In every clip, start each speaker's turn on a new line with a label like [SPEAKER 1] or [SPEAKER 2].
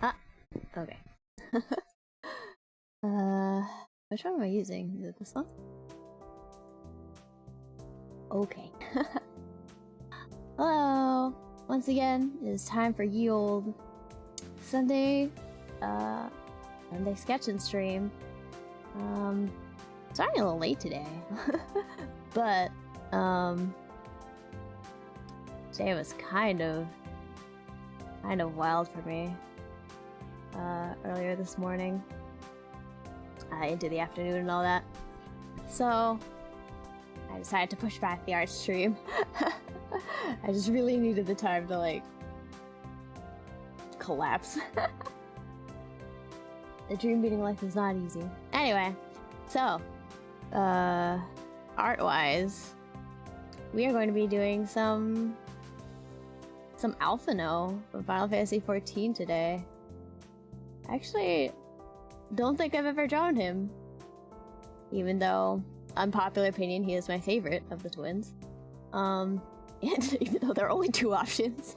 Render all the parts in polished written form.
[SPEAKER 1] Ah, okay. Which one am I using? Is it this one? Okay. Hello! Once again, it is time for ye old Sunday Sketchin stream. Starting a little late today. But, today was kind of wild for me. Earlier this morning. Into the afternoon and all that. So, I decided to push back the art stream. I just really needed the time to, like, collapse. The dream beating life is not easy. Anyway, so, art-wise, we are going to be doing some alphinaud from Final Fantasy XIV today. Actually, don't think I've ever drawn him. Even though, unpopular opinion, he is my favorite of the twins. And even though there are only two options.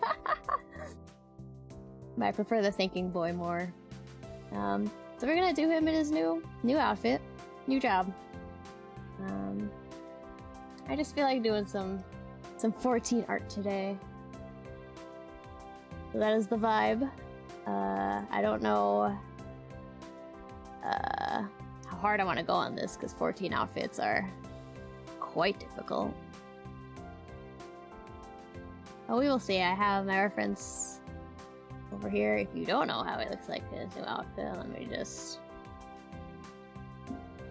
[SPEAKER 1] But I prefer the thinking boy more. So we're gonna do him in his new outfit. New job. I just feel like doing some 14 art today. So that is the vibe. I don't know how hard I want to go on this, because 14 outfits are quite difficult. But we will see. I have my reference over here. If you don't know how it looks like in his new outfit, let me just...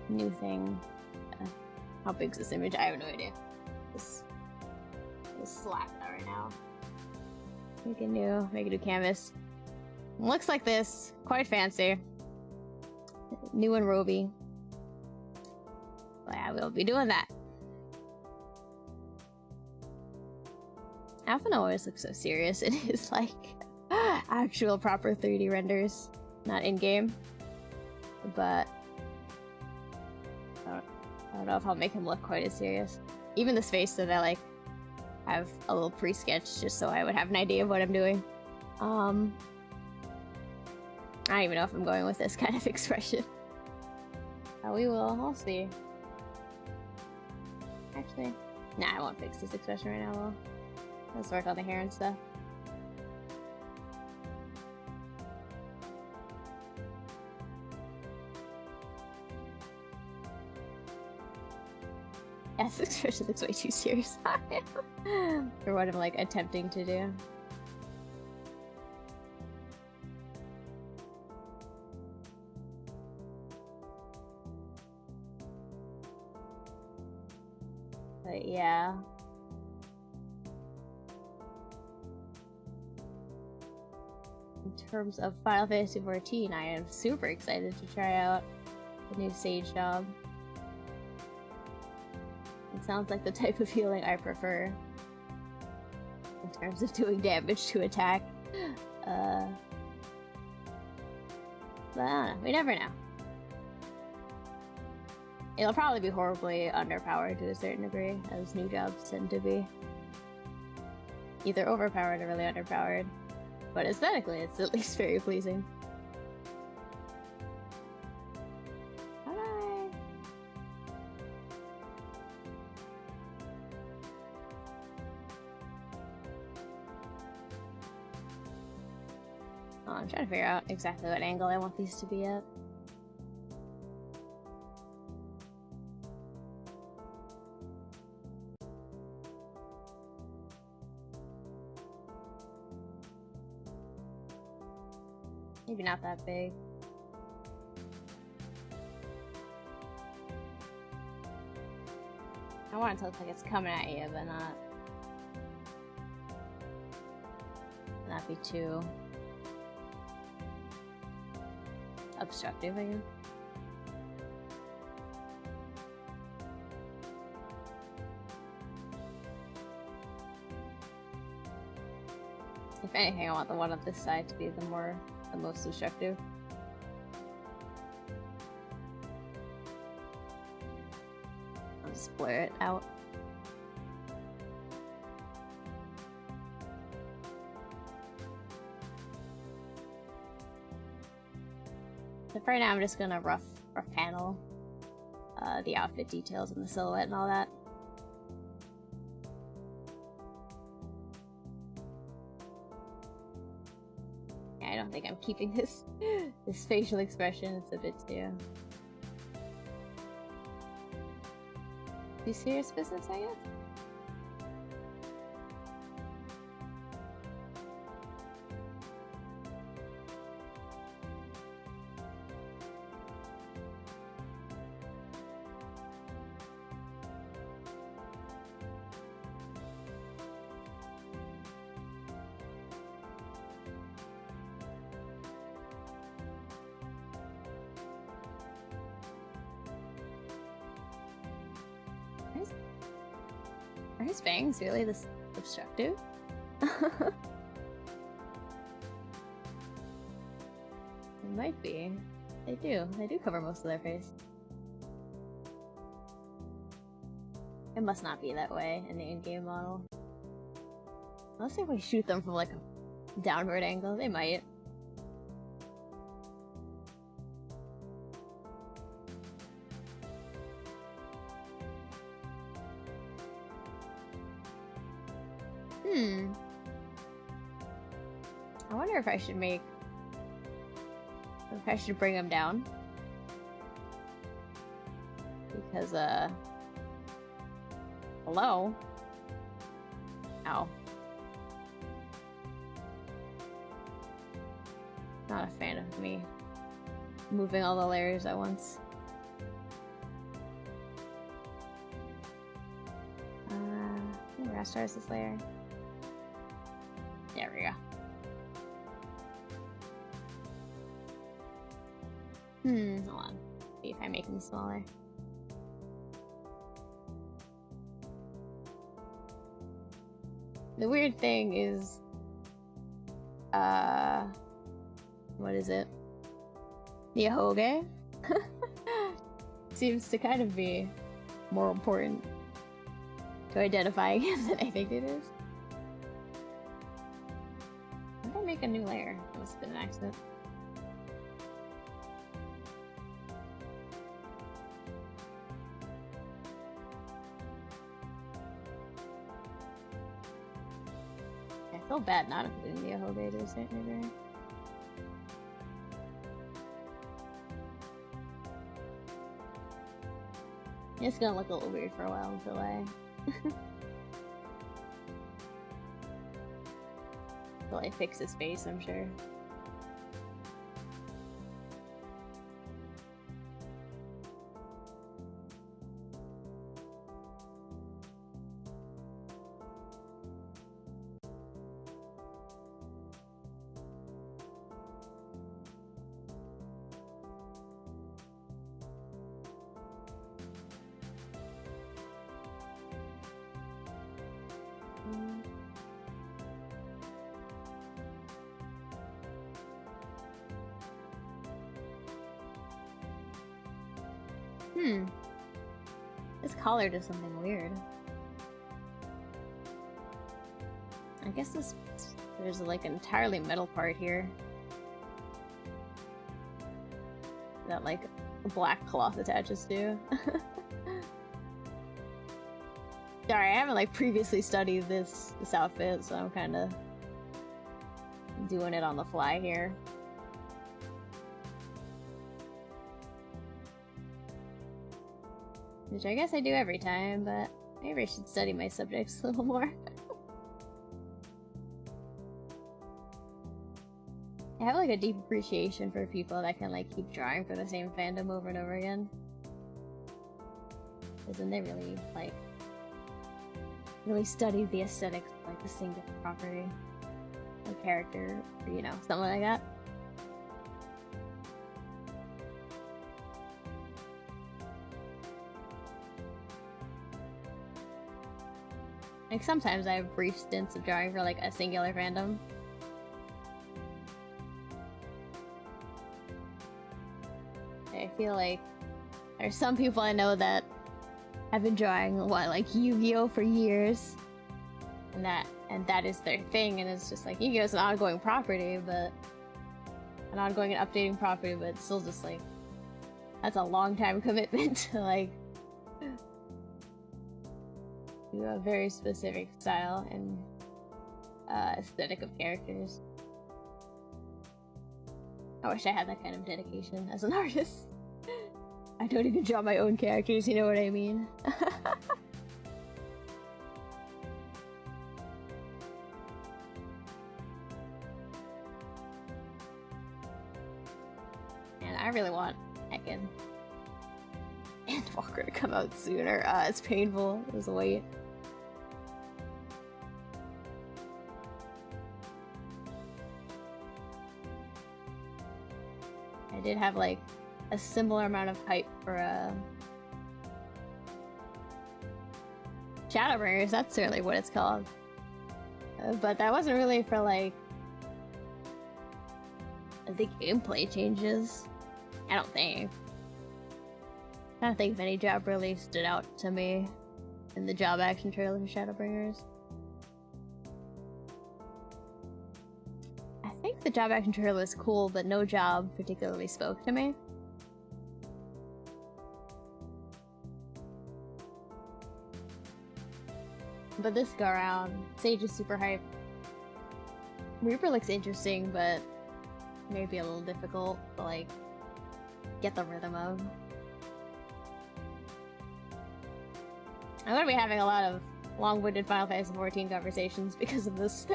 [SPEAKER 1] New thing. How big is this image? I have no idea. Just slap that right now. Make a new canvas. Looks like this. Quite fancy. New and roby. But yeah, we'll be doing that. alphinaud always looks so serious. It is like actual proper 3D renders, not in-game. But I don't know if I'll make him look quite as serious. Even this face that I like have a little pre-sketch just so I would have an idea of what I'm doing. I don't even know if I'm going with this kind of expression. We'll see. Actually, nah, I won't fix this expression right now. Let's work on the hair and stuff. Yeah, this expression looks way too serious for what I'm like attempting to do. But yeah. In terms of Final Fantasy XIV, I am super excited to try out the new Sage job. It sounds like the type of healing I prefer in terms of doing damage to attack. But I don't know, we never know. It'll probably be horribly underpowered to a certain degree, as new jobs tend to be. Either overpowered or really underpowered. But aesthetically, it's at least very pleasing. Hi! Oh, I'm trying to figure out exactly what angle I want these to be at. Maybe not that big. I want it to look like it's coming at you, but not be too obstructive, I guess. If anything, I want the one on this side to be the most destructive. I'll just blur it out. So for right now, I'm just gonna rough panel the outfit details and the silhouette and all that. Yeah, I don't think I'm keeping this facial expression. It's a bit too serious business, I guess. Are his fangs really this obstructive? It might be. They do cover most of their face. It must not be that way in the in-game model. Unless if we shoot them from like a downward angle, they might. I wonder if I should bring him down. Because, hello? Ow. Not a fan of me moving all the layers at once. Where starts this layer? There we go. Hold on. See if I make them smaller. The weird thing is, what is it? The ahoge seems to kind of be more important to identifying him than I think it is. How did I make a new layer? That must have been an accident. I feel bad not including the ahoge to a certain degree. It's gonna look a little weird for a while until I fix his face, I'm sure. This collar does something weird. I guess there's like an entirely metal part here that like a black cloth attaches to. Sorry, I haven't like previously studied this outfit, so I'm kind of doing it on the fly here. Which I guess I do every time, but maybe I should study my subjects a little more. I have like a deep appreciation for people that can like keep drawing for the same fandom over and over again. Because then they really study the aesthetics of like the single property, a character, or, you know, something like that. Like, sometimes I have brief stints of drawing for, like, a singular fandom. I feel like there's some people I know that have been drawing, like, Yu-Gi-Oh! For years. And that is their thing, and it's just like, Yu-Gi-Oh! Is an ongoing property, but an ongoing and updating property, but it's still just like, that's a long time commitment to like do a very specific style and aesthetic of characters. I wish I had that kind of dedication as an artist. I don't even draw my own characters, you know what I mean? And I really want Heckin and Walker to come out sooner. It's painful as a wait. I did have like a similar amount of hype for Shadowbringers, that's certainly what it's called. But that wasn't really for like the gameplay changes. I don't think any job really stood out to me in the job action trailer for Shadowbringers. I think the job action trailer was cool, but no job particularly spoke to me. But this go around, Sage is super hype. Reaper looks interesting, but maybe a little difficult to like get the rhythm of. I'm gonna be having a lot of long-winded Final Fantasy XIV conversations because of this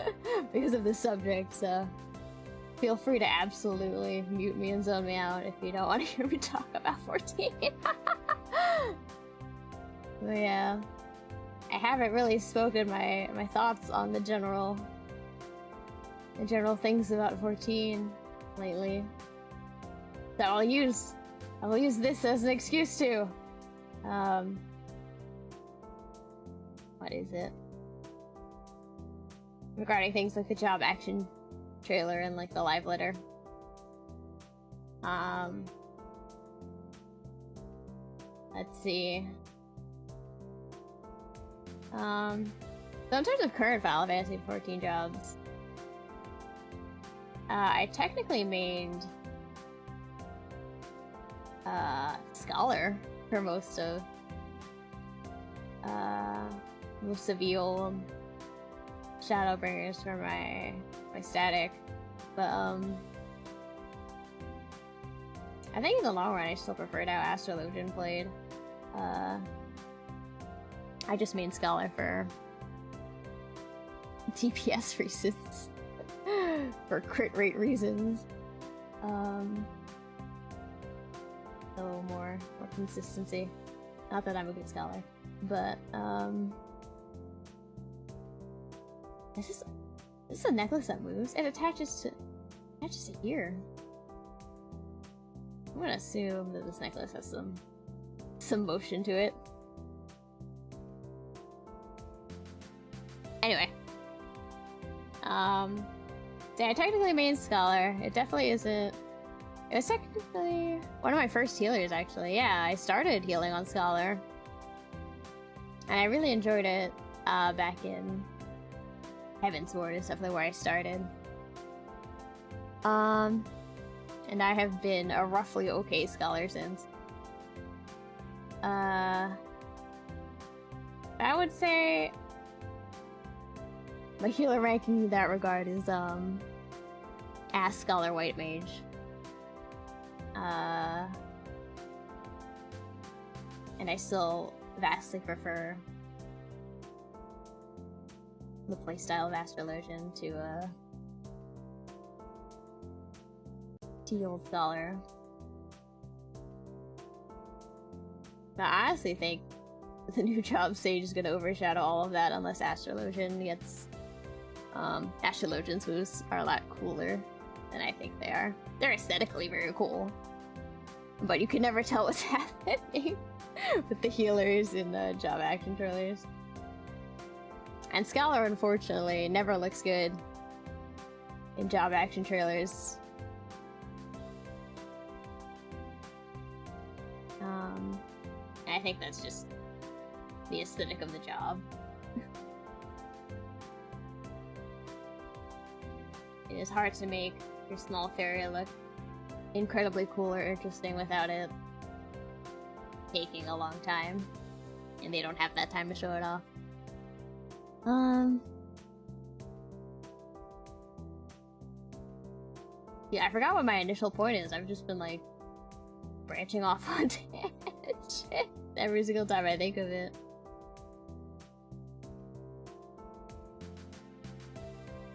[SPEAKER 1] because of this subject, so feel free to absolutely mute me and zone me out if you don't want to hear me talk about 14. But yeah, I haven't really spoken my thoughts on the general things about 14 lately. So I'll use this as an excuse to what is it? Regarding things like the job action trailer and like the live letter. Let's see. So in terms of current Final Fantasy 14 jobs, I technically mained Scholar for most of Eol, Shadowbringers for my static, but I think in the long run I still preferred how Astrologian played. I just made Scholar for DPS reasons, for crit rate reasons, a little more consistency. Not that I'm a good scholar, but this is a necklace that moves. It attaches to here. I'm gonna assume that this necklace has some motion to it. Anyway, so I technically made Scholar. It definitely isn't. It was technically one of my first healers, actually. Yeah, I started healing on Scholar, and I really enjoyed it back in Heavensward is definitely where I started. And I have been a roughly okay Scholar since. I would say my healer ranking in that regard is as Scholar White Mage. And I still vastly prefer the playstyle of Astrologian to old Scholar. But I honestly think the new job Sage is gonna overshadow all of that unless Astrologian gets Astrologian's moves are a lot cooler than I think they are. They're aesthetically very cool, but you can never tell what's happening with the healers in the job action trailers. And Scholar, unfortunately, never looks good in job action trailers. I think that's just the aesthetic of the job. It is hard to make your small fairy look incredibly cool or interesting without it taking a long time. And they don't have that time to show it off. Yeah, I forgot what my initial point is. I've just been like branching off on tangent every single time I think of it.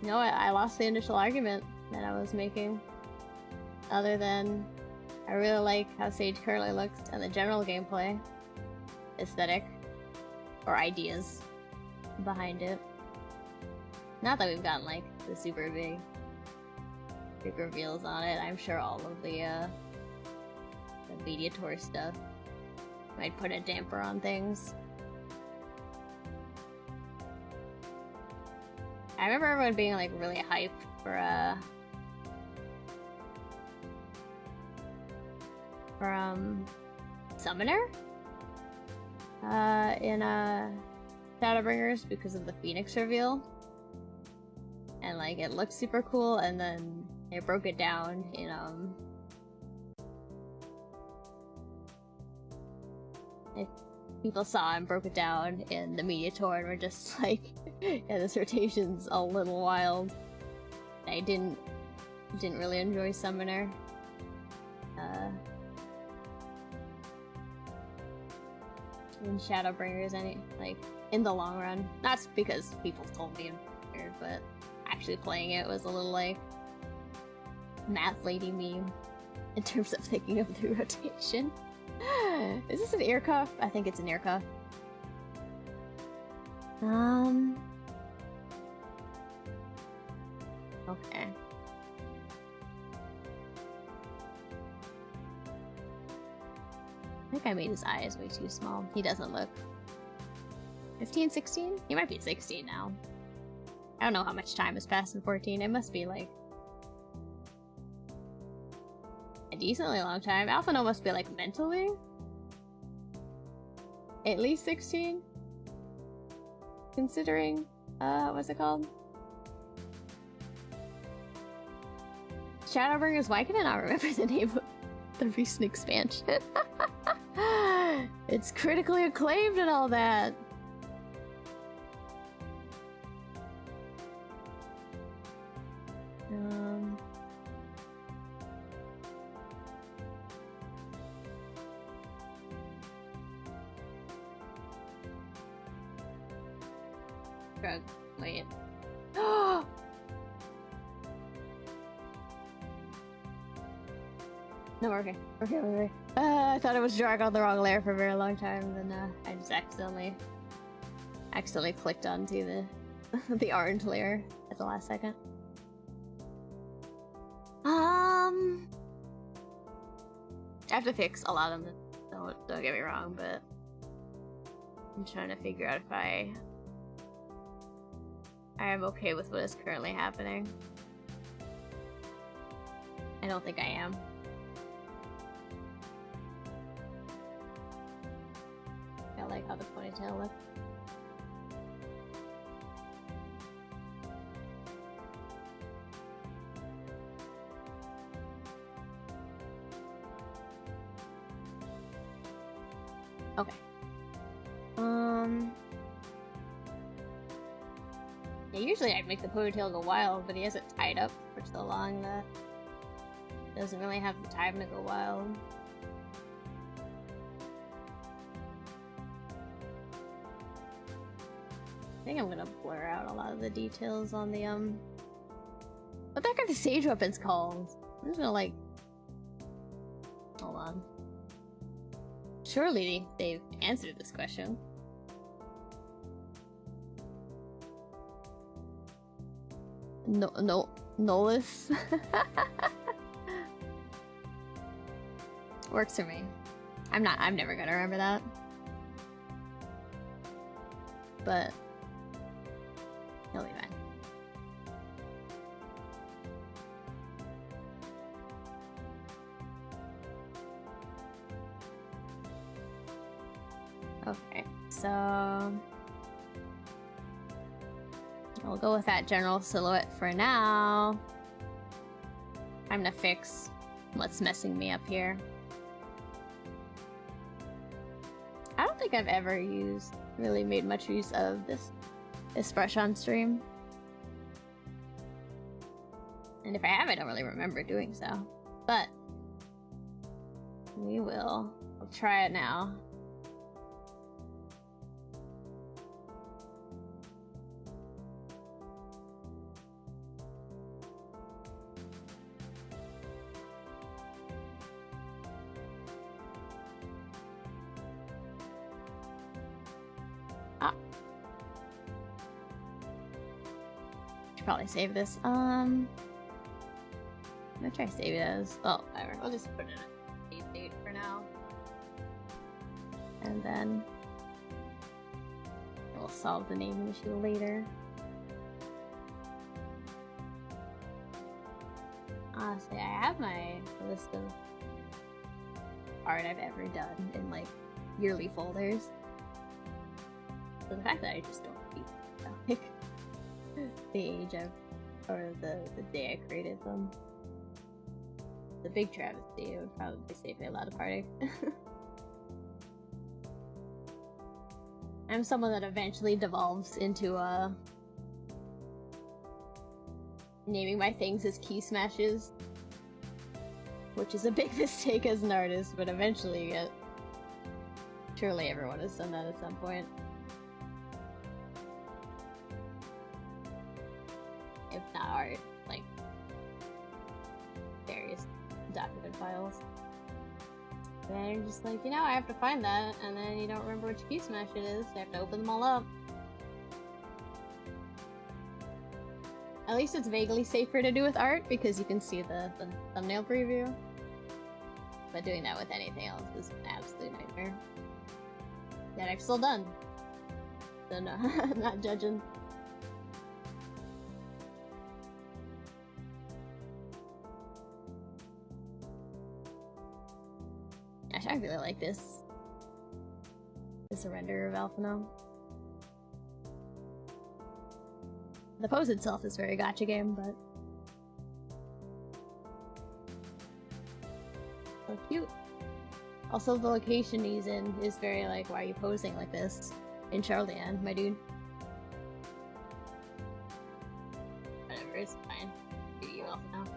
[SPEAKER 1] No, I lost the initial argument that I was making. Other than I really like how Sage currently looks and the general gameplay aesthetic or ideas behind it. Not that we've gotten like the super big reveals on it. I'm sure all of the media tour stuff might put a damper on things. I remember everyone being like really hyped for Summoner in Shadowbringers because of the Phoenix reveal. And like it looked super cool, and then they broke it down in people saw and broke it down in the media tour and were just like, yeah, this rotation's a little wild. I didn't really enjoy Summoner. In Shadowbringers, like in the long run. Not because people told me weird, but actually playing it was a little like math lady meme in terms of thinking of the rotation. Is this an ear cuff? I think it's an ear cuff. Okay. I think I made his eyes way too small. He doesn't look 15, 16? He might be 16 now. I don't know how much time has passed in 14. It must be like a decently long time. alphinaud must be like mentally at least 16, considering what's it called? Shadowbringers. Why can I not remember the name of the recent expansion? It's critically acclaimed and all that. Drug. Wait. No, we're okay. Okay. I thought it was drag on the wrong layer for a very long time, then I just accidentally clicked onto the orange layer at the last second. I have to fix a lot of them. Don't get me wrong, but I'm trying to figure out if I am okay with what is currently happening. I don't think I am. I like how the ponytail looks. Okay. Yeah, usually I'd make the ponytail go wild, but he has it tied up for so long that it doesn't really have the time to go wild. I think I'm gonna blur out a lot of the details on the what the heck are the sage weapons called? I'm just gonna like hold on. Surely they've answered this question. Nolus. Works for me. I'm never gonna remember that. But he'll be fine. Okay, so we'll go with that general silhouette for now. Time to fix what's messing me up here. I don't think I've ever really made much use of this brush on stream. And if I have, I don't really remember doing so. But we'll try it now. Should probably save this. I'm gonna try to save it as, oh, whatever. We'll just put it in a save date for now. And then we'll solve the naming issue later. Honestly, I have my list of art I've ever done in like yearly folders. So the fact that I just don't keep like the age or the day I created them. The big travesty, it would probably save me a lot of heartache. I'm someone that eventually devolves into naming my things as key smashes, which is a big mistake as an artist, but eventually you get. Surely everyone has done that at some point. If not art, like various document files. Then you're just like, you know, I have to find that, and then you don't remember which key smash it is, so you have to open them all up. At least it's vaguely safer to do with art, because you can see the thumbnail preview. But doing that with anything else is an absolute nightmare. That I've still done. So no, I'm not judging. Actually, I really like this render of alphinaud. The pose itself is very gacha game, but so cute. Also, the location he's in is very like, why are you posing like this in Charlian, my dude? Whatever, it's fine. Do you alphinaud?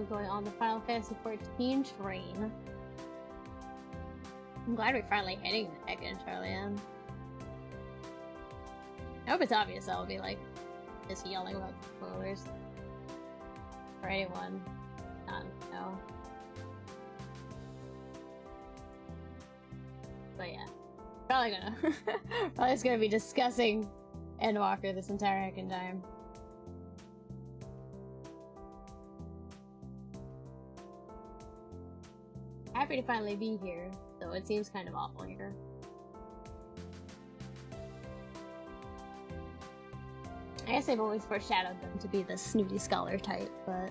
[SPEAKER 1] Going on the Final Fantasy XIV train. I'm glad we're finally hitting the heck in Charlian. I hope it's obvious I'll be like just yelling about spoilers for anyone not know. But yeah, probably just gonna be discussing Endwalker this entire heckin' time. Happy to finally be here, though it seems kind of awful here. I guess I've always foreshadowed them to be the snooty scholar type, but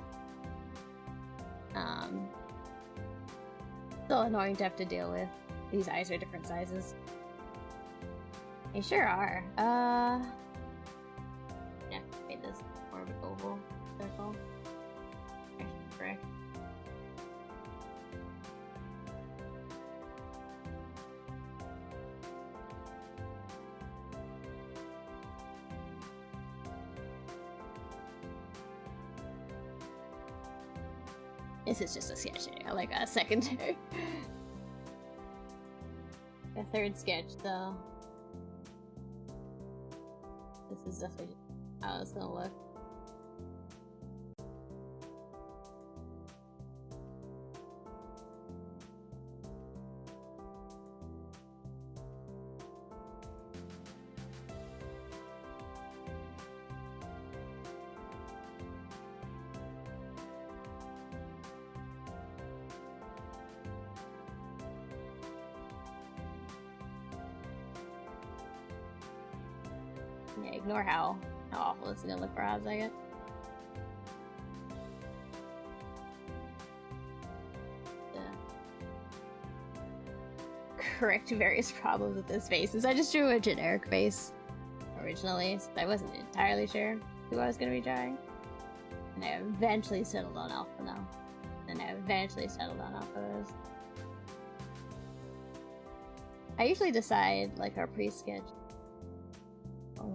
[SPEAKER 1] still annoying to have to deal with. These eyes are different sizes. They sure are. Yeah, made this more of an oval circle. Correct. This is just a sketch, like a secondary. A third sketch, though. This is definitely how it's gonna look. Yeah, ignore how awful it's gonna look for a second. correct various problems with this face, since I just drew a generic face originally, so I wasn't entirely sure who I was going to be drawing. And I eventually settled on alphinaud. And I eventually settled on alphinaud. I usually decide, like, our pre-sketch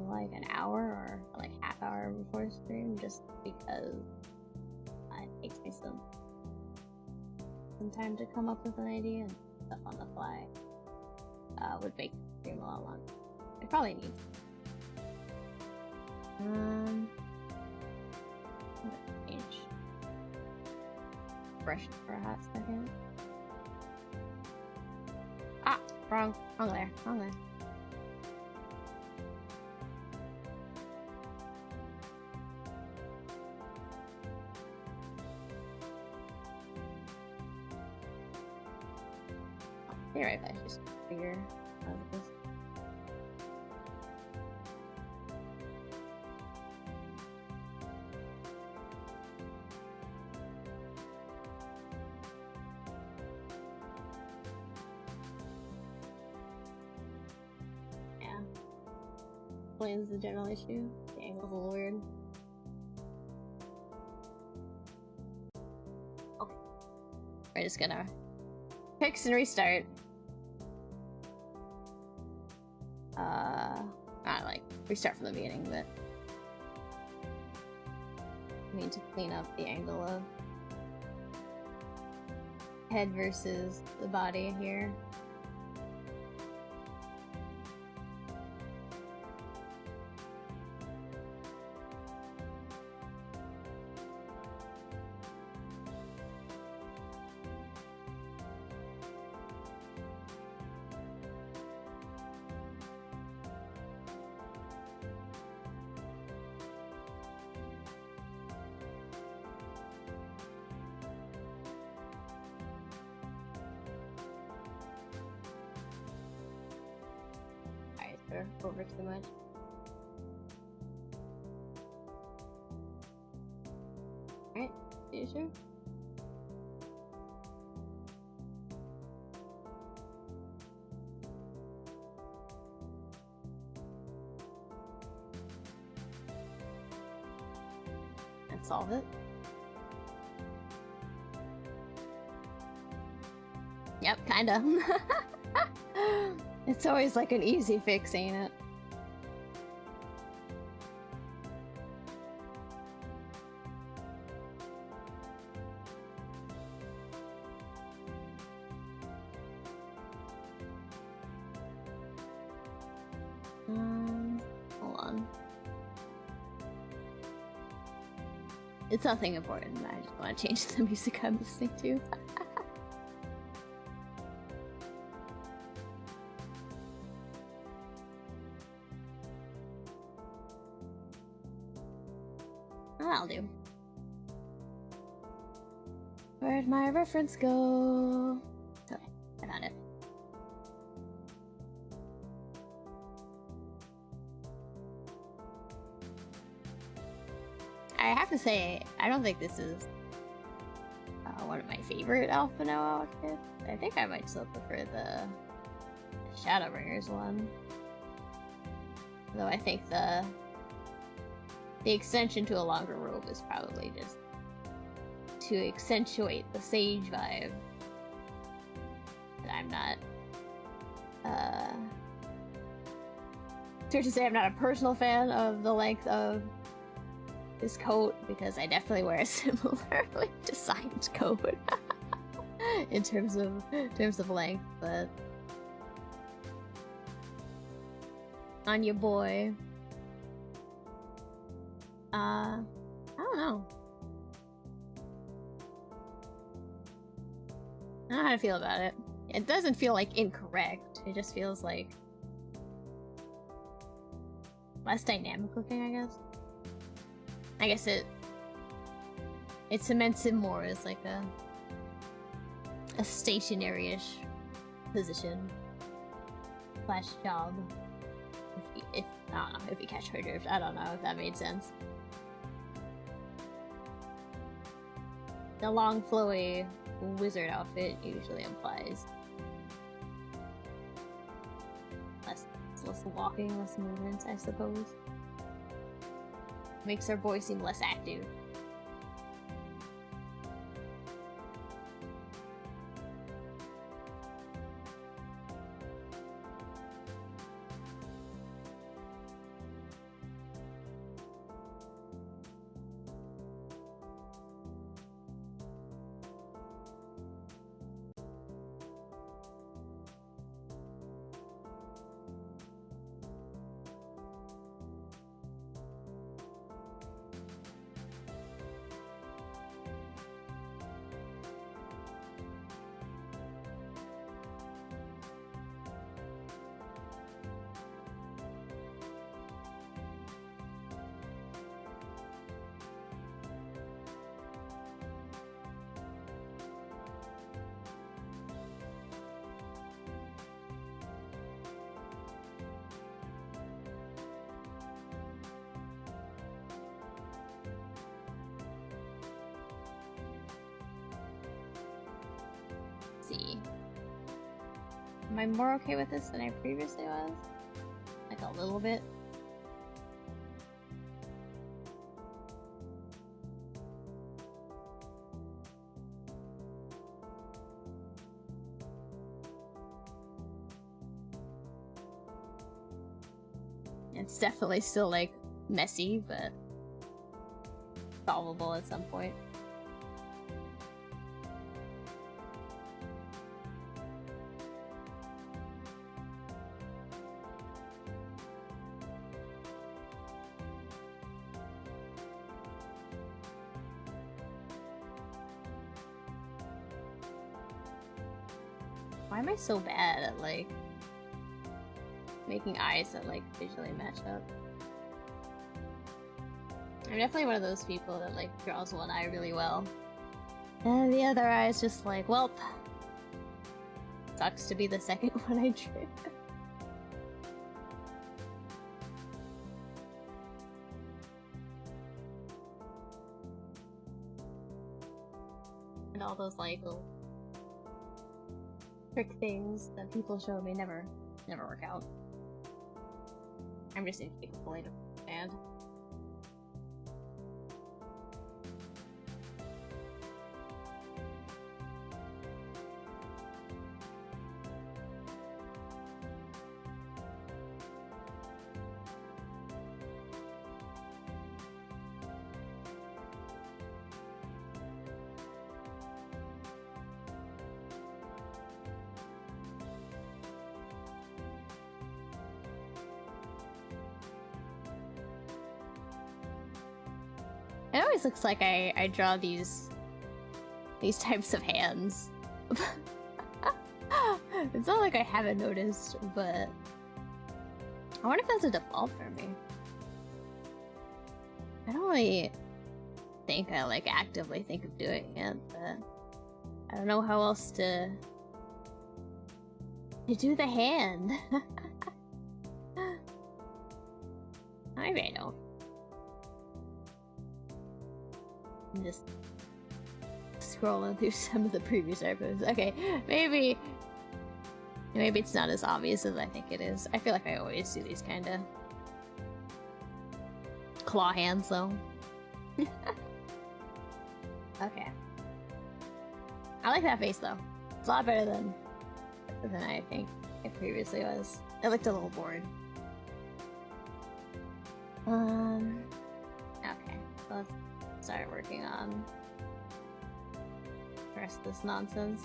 [SPEAKER 1] like an hour or like half hour before stream, just because it takes me some time to come up with an idea, and stuff on the fly would make the stream a lot longer. I probably need change brush for a hot second. Ah, wrong layer. You're right, I just figure out this. Yeah. Explains the general issue. The angle's a little weird. Okay. We're just gonna fix and restart. Not like restart from the beginning, but I mean to clean up the angle of head versus the body here. Over too much. Alright, you sure? And solve it. Yep, kinda. It's always like an easy fix, ain't it? Hold on. It's nothing important. I just want to change the music I'm listening to. That'll do. Where'd my reference go? Okay, I found it. I have to say, I don't think this is one of my favorite alphinaud outfits. I think I might still prefer the Shadowbringers one. Though I think the extension to a longer robe is probably just to accentuate the sage vibe. But I'm not fair to say I'm not a personal fan of the length of this coat, because I definitely wear a similarly designed coat in terms of length, but on your boy. I don't know. I don't know how to feel about it. It doesn't feel like incorrect. It just feels like less dynamic looking, I guess. I guess it cements it more as like a stationary-ish position / job. If I don't know if you catch my drift. I don't know if that made sense. The long flowy wizard outfit usually implies less walking, less movement, I suppose. Makes her voice seem less active. See. Am I more okay with this than I previously was? Like a little bit? It's definitely still like messy, but solvable at some point. Why am I so bad at, like, making eyes that, like, visually match up? I'm definitely one of those people that, like, draws one eye really well. And the other eye is just like, welp. Sucks to be the second one I drew. And all those, like, little trick things that people show me never work out. I'm just incapable to understand. It always looks like I draw these types of hands. It's not like I haven't noticed, but I wonder if that's a default for me. I don't really think I like actively think of doing it, but I don't know how else to do the hand. Maybe I don't. I'm just scrolling through some of the previous episodes. Okay, maybe it's not as obvious as I think it is. I feel like I always do these kind of claw hands, though. Okay. I like that face, though. It's a lot better than I think it previously was. It looked a little bored. Okay, so let's start working on the rest of this nonsense.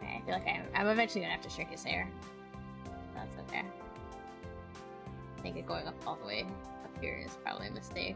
[SPEAKER 1] I feel like I'm eventually gonna have to shrink his hair. That's okay. I think it going up all the way up here is probably a mistake.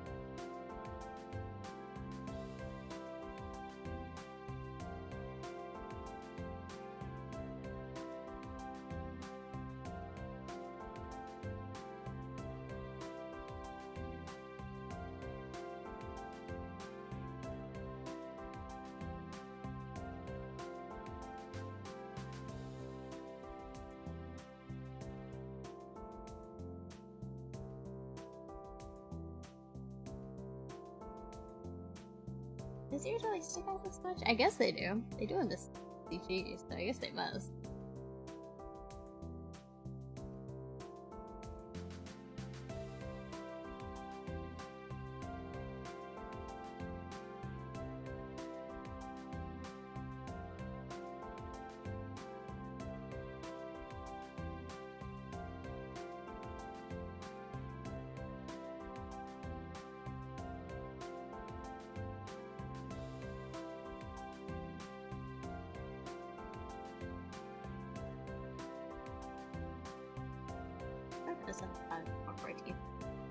[SPEAKER 1] Does yours really stick out this much? I guess they do. They do in this CG, so I guess they must.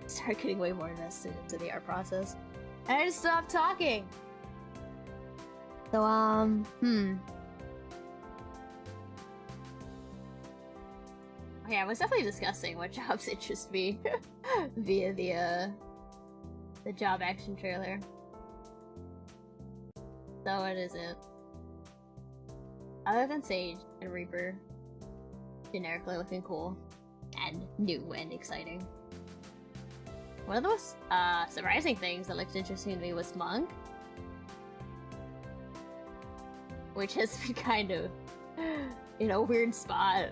[SPEAKER 1] Start getting way more invested into the art process. And I just stopped talking! So, yeah, I was definitely discussing what jobs interest me via the job action trailer. So what is it? Other than Sage and Reaper, generically looking cool and new and exciting. One of the most surprising things that looked interesting to me was Monk, which has been kind of in a weird spot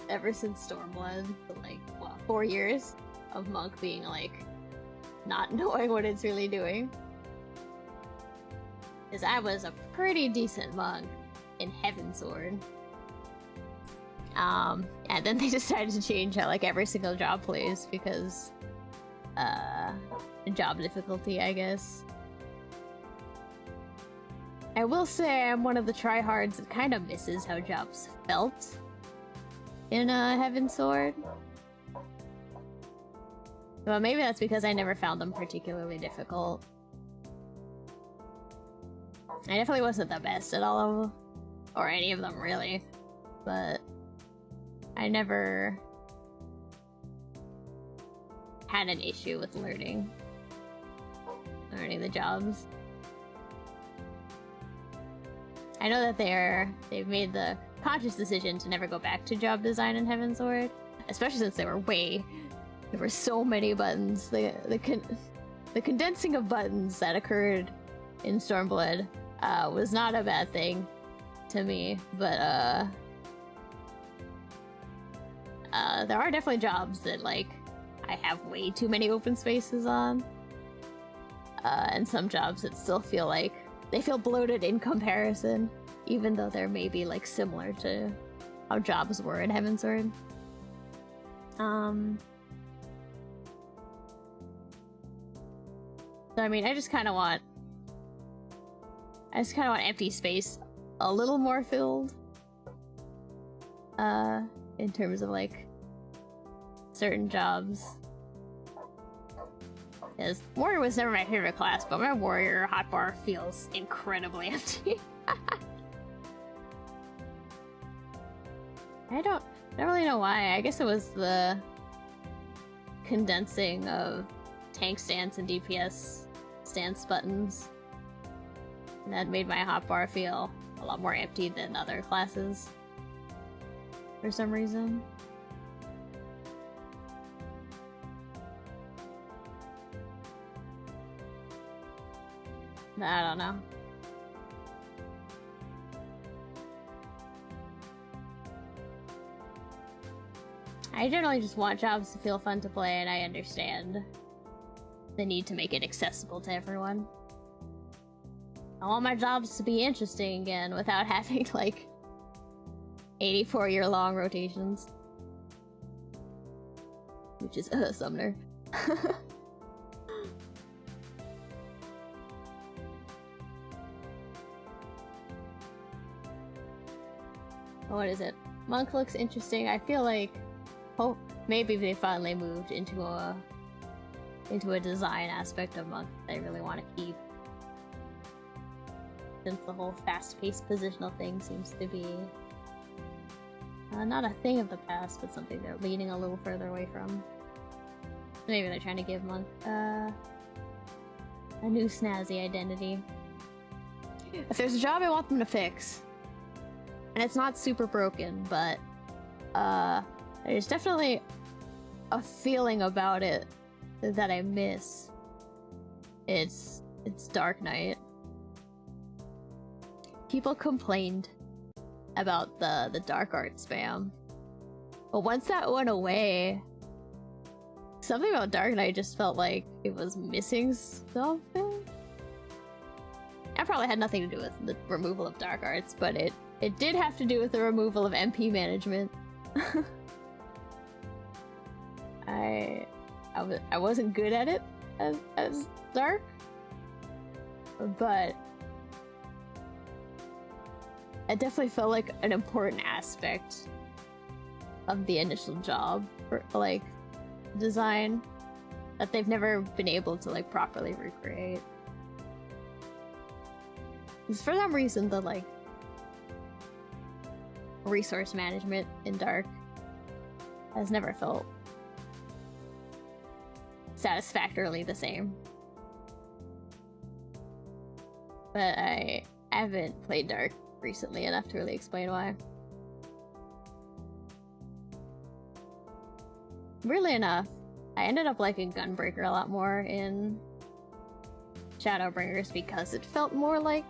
[SPEAKER 1] ever since Stormblood. Like, what, 4 years of Monk being like not knowing what it's really doing. Because I was a pretty decent Monk in Heavensward. And then they decided to change how like every single job plays because job difficulty, I guess. I will say I'm one of the tryhards that kind of misses how jobs felt in Heavensward. Well, maybe that's because I never found them particularly difficult. I definitely wasn't the best at all of them, or any of them really, but I never had an issue with learning the jobs. I know that they've made the conscious decision to never go back to job design in Heavensward, especially since there were so many buttons. The condensing of buttons that occurred in Stormblood was not a bad thing to me, but there are definitely jobs that like I have way too many open spaces on, and some jobs that still feel like they feel bloated in comparison, even though they're maybe like similar to how jobs were in Heavensward. So I mean, I just kind of want empty space a little more filled, in terms of like certain jobs. Because Warrior was never my favorite class, but my Warrior hotbar feels incredibly empty. I don't really know why. I guess it was the condensing of tank stance and DPS stance buttons that made my hotbar feel a lot more empty than other classes for some reason. I don't know. I generally just want jobs to feel fun to play, and I understand the need to make it accessible to everyone. I want my jobs to be interesting again without having like 84-year-long rotations. Which is Summoner. What is it? Monk looks interesting. I feel like maybe they finally moved into a design aspect of Monk that I really want to keep. Since the whole fast-paced positional thing seems to be not a thing of the past, but something they're leaning a little further away from. Maybe they're trying to give Monk a new snazzy identity. If there's a job I want them to fix, and it's not super broken, but there's definitely a feeling about it that I miss. It's Dark Knight. people complained about the dark art spam. But once that went away, something about Dark Knight just felt like it was missing something. That probably had nothing to do with the removal of dark arts, but it did have to do with the removal of MP management. I wasn't good at it as Dark, but it definitely felt like an important aspect of the initial job for like design that they've never been able to like properly recreate. Because for some reason the like resource management in Dark has never felt satisfactorily the same. But I haven't played Dark recently enough to really explain why. Weirdly enough, I ended up liking Gunbreaker a lot more in Shadowbringers because it felt more like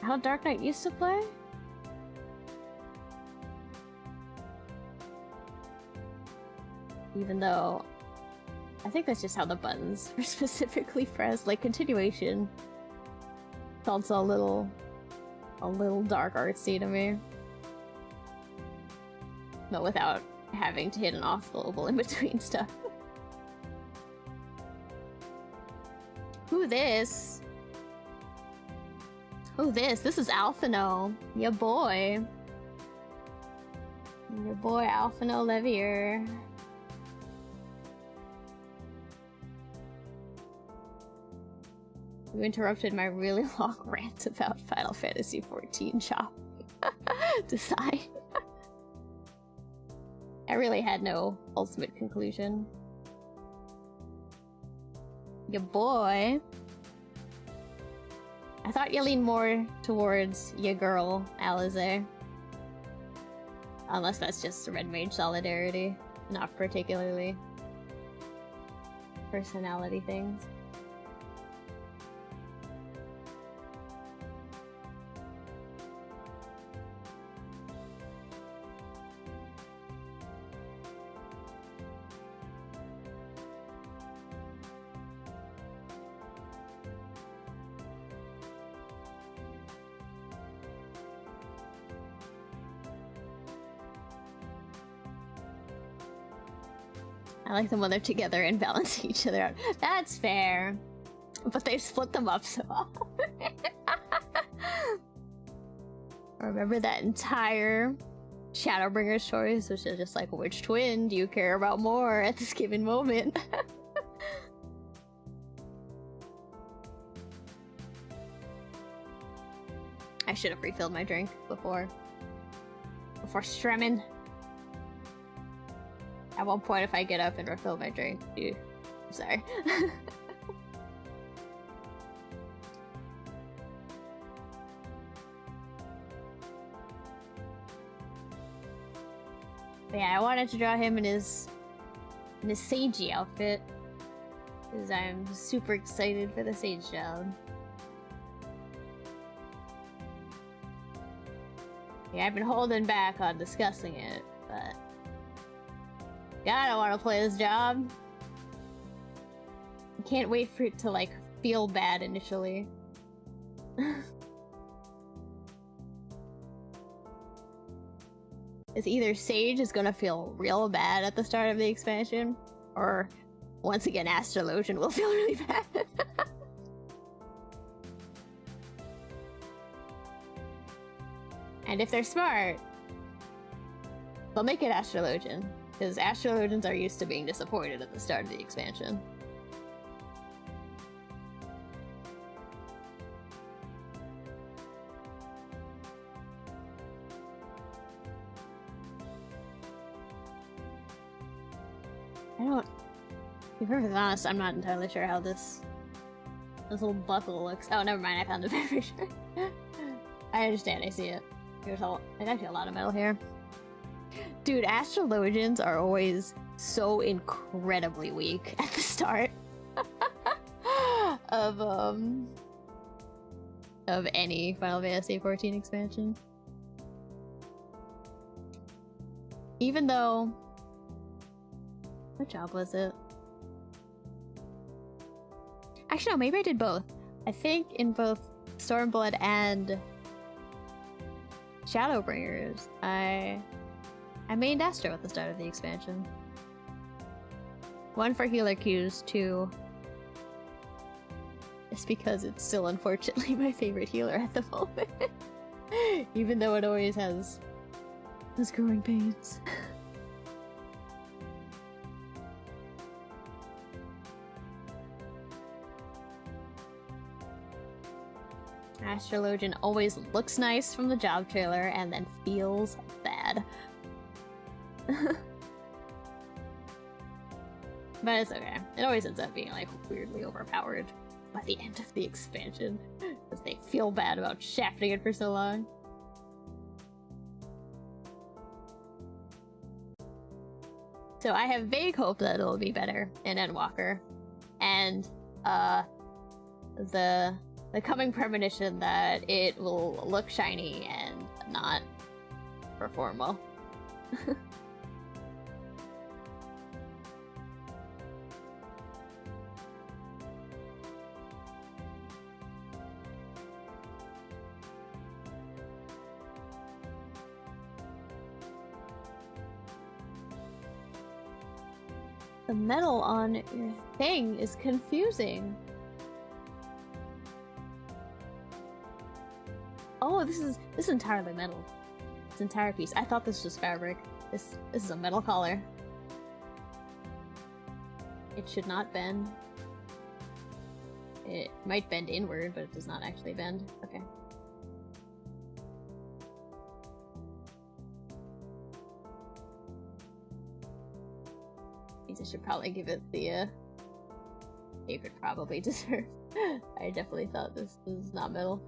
[SPEAKER 1] how Dark Knight used to play. Even though I think that's just how the buttons were specifically pressed. Like Continuation felt a little dark artsy to me, but without having to hit an off global in between stuff. Who this? Who this? This is alphinaud, your boy. Your boy alphinaud Levier. You interrupted my really long rant about Final Fantasy XIV shop design. I really had no ultimate conclusion. Your boy. I thought you leaned more towards your girl, Alize. Unless that's just Red Mage solidarity, not particularly personality things. I like them when they're together and balance each other out. That's fair. But they split them up so often. I remember that entire Shadowbringers choice, which is just like, which twin do you care about more at this given moment? I should have refilled my drink before stremming. At one point, if I get up and refill my drink, I'm sorry. But yeah, I wanted to draw him in his sagey outfit because I'm super excited for the sage job. Yeah, I've been holding back on discussing it, but God, I want to play this job. I can't wait for it to, like, feel bad initially. It's either Sage is gonna feel real bad at the start of the expansion, or once again Astrologian will feel really bad. And if they're smart, they'll make it Astrologian. Because Astrologians are used to being disappointed at the start of the expansion. To be perfectly honest, I'm not entirely sure how this little buckle looks. Oh, never mind, I found it very sure. I understand, I see it. There's actually a lot of metal here. Dude, Astrologians are always so incredibly weak at the start of of any Final Fantasy XIV expansion. Even though... What job was it? Actually, no, maybe I did both. I think in both Stormblood and Shadowbringers, I mained Astro at the start of the expansion. 1 for healer queues, 2 just because it's still unfortunately my favorite healer at the moment. Even though it always has growing pains. Astrologian always looks nice from the job trailer and then feels bad. But it's okay. It always ends up being like weirdly overpowered by the end of the expansion because they feel bad about shafting it for so long. So I have vague hope that it'll be better in Endwalker, and the coming premonition that it will look shiny and not perform well. The metal on your thing is confusing. Oh, this is entirely metal. This entire piece. I thought this was fabric. This is a metal collar. It should not bend. It might bend inward, but it does not actually bend. Okay. I should probably give it the shape it probably deserved. I definitely thought this was not metal.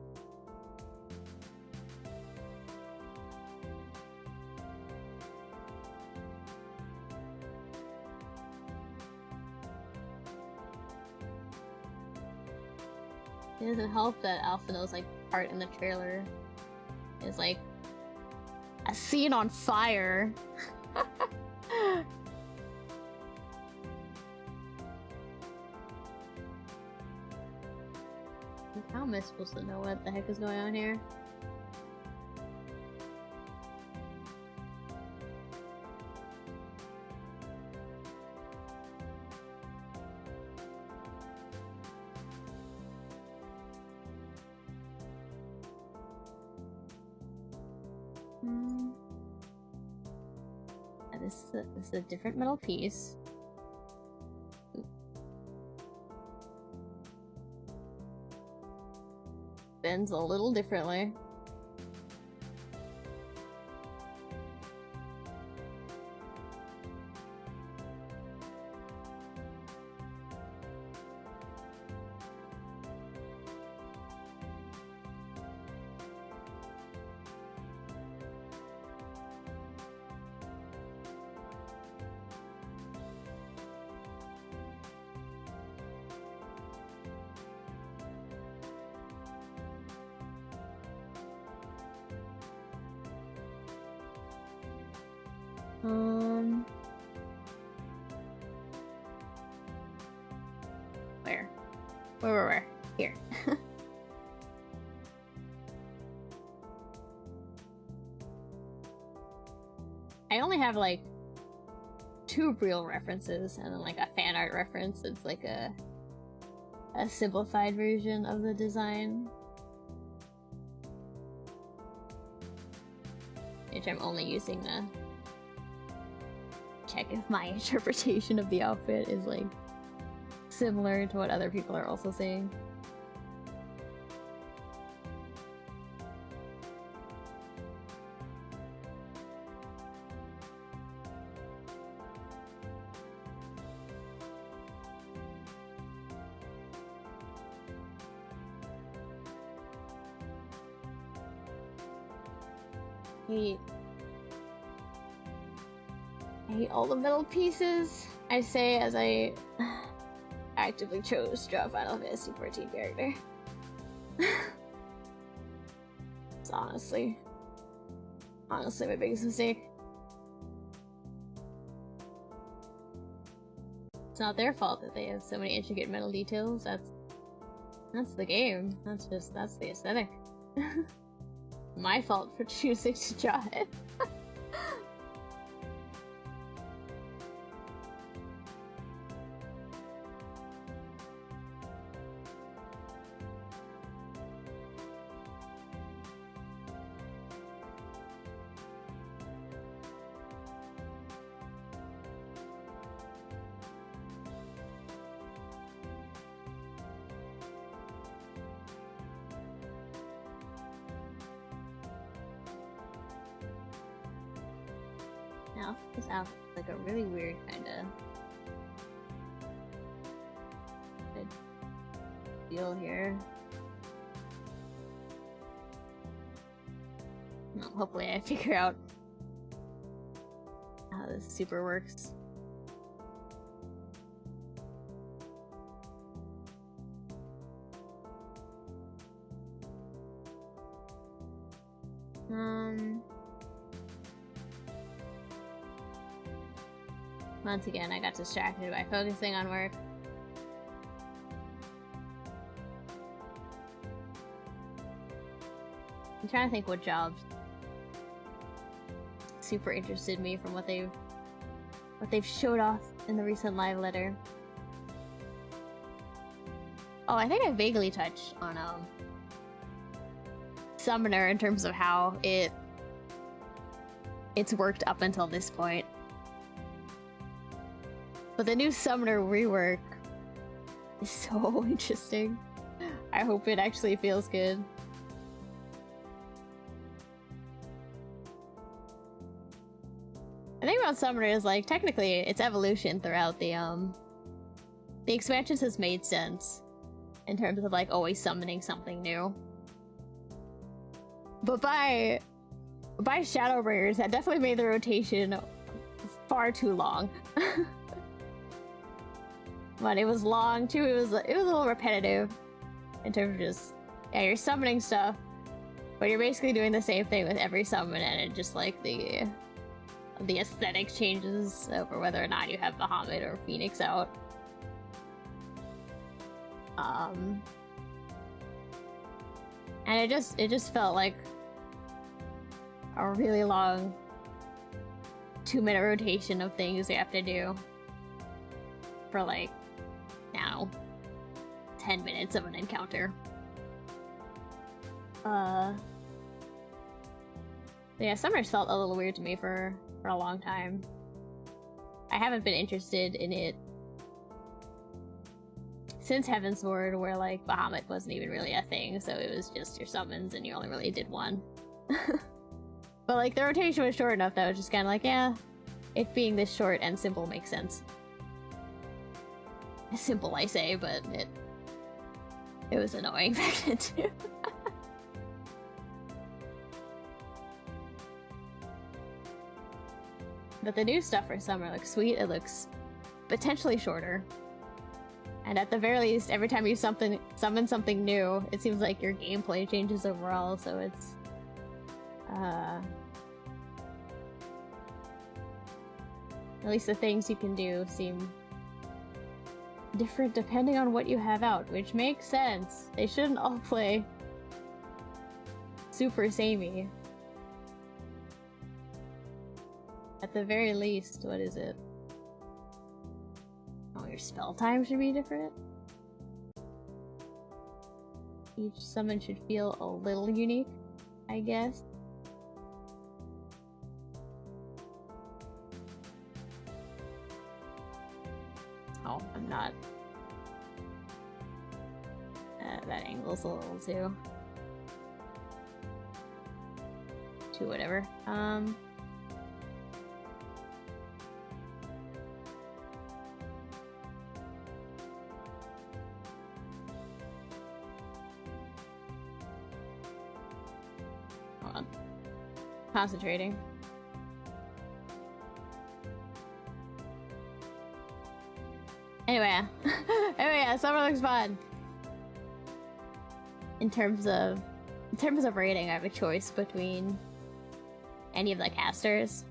[SPEAKER 1] It doesn't help that alphinaud's like part in the trailer is like a scene on fire. How am I supposed to know what the heck is going on here? This is a different metal piece. Bends a little differently. Where? Here. I only have like 2 real references and then like a fan art reference. It's like a simplified version of the design, which I'm only using to check if my interpretation of the outfit is like similar to what other people are also saying. I hate all the metal pieces. I say as I actively chose to draw a Final Fantasy XIV character. honestly my biggest mistake. It's not their fault that they have so many intricate metal details. That's the game. That's the aesthetic. My fault for choosing to draw it. Now, this outfit's like a really weird kind of deal here. Well, hopefully I figure out how this super works. Once again, I got distracted by focusing on work. I'm trying to think what jobs super interested me from what they've showed off in the recent live letter. Oh, I think I vaguely touched on Summoner in terms of how it's worked up until this point. But the new Summoner rework is so interesting. I hope it actually feels good. The thing about Summoner is, like, technically its evolution throughout the expansions has made sense in terms of, like, always summoning something new. But by Shadowbringers, that definitely made the rotation far too long. But it was long too. It was a little repetitive in terms of just, yeah, you're summoning stuff, but you're basically doing the same thing with every summon, and it just, like, the aesthetic changes over whether or not you have Bahamut or Phoenix out. And it just felt like a really long 2-minute rotation of things you have to do for, like, now 10 minutes of an encounter. Yeah, Summer's felt a little weird to me for a long time. I haven't been interested in it since Heavensward, where, like, Bahamut wasn't even really a thing, so it was just your summons and you only really did one. But, like, the rotation was short enough that I was just kind of like, yeah, it being this short and simple makes sense. Simple, I say, but it was annoying back then too. But the new stuff for Summer looks sweet. It looks potentially shorter, and at the very least, every time you summon something new, it seems like your gameplay changes overall. So it's at least the things you can do seem different depending on what you have out, which makes sense. They shouldn't all play super samey. At the very least, what is it? Oh, your spell time should be different? Each summon should feel a little unique, I guess. Oh, I'm not. That angle's a little too whatever. Hold on. Concentrating. Anyway, yeah, Summer looks fun. In terms of in terms of rating, I have a choice between any of the casters.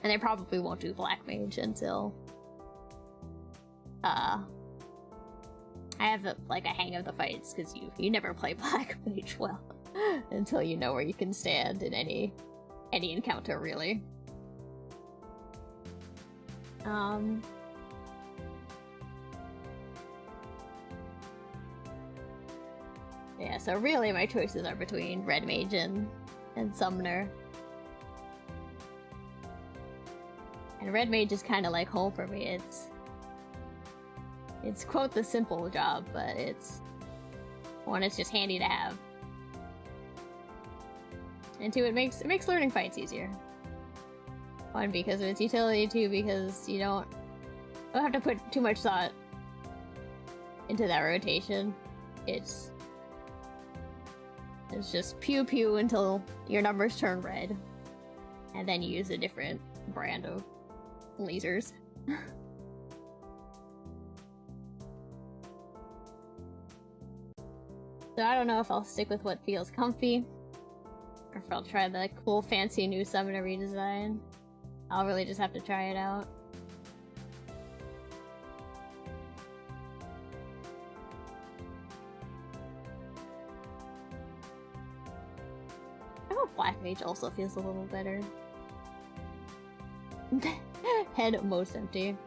[SPEAKER 1] And I probably won't do Black Mage until I have like a hang of the fights, because you never play Black Mage well until you know where you can stand in any encounter, really. Yeah, so really my choices are between Red Mage and Summoner. And Red Mage is kind of like home for me. It's quote the simple job, but it's one, it's just handy to have. And two, it makes learning fights easier. One, because of its utility, two, because you don't have to put too much thought into that rotation. It's just pew pew until your numbers turn red, and then you use a different brand of lasers. So I don't know if I'll stick with what feels comfy, or if I'll try the cool fancy new summoner redesign. I'll really just have to try it out. I hope Black Mage also feels a little better. Head most empty.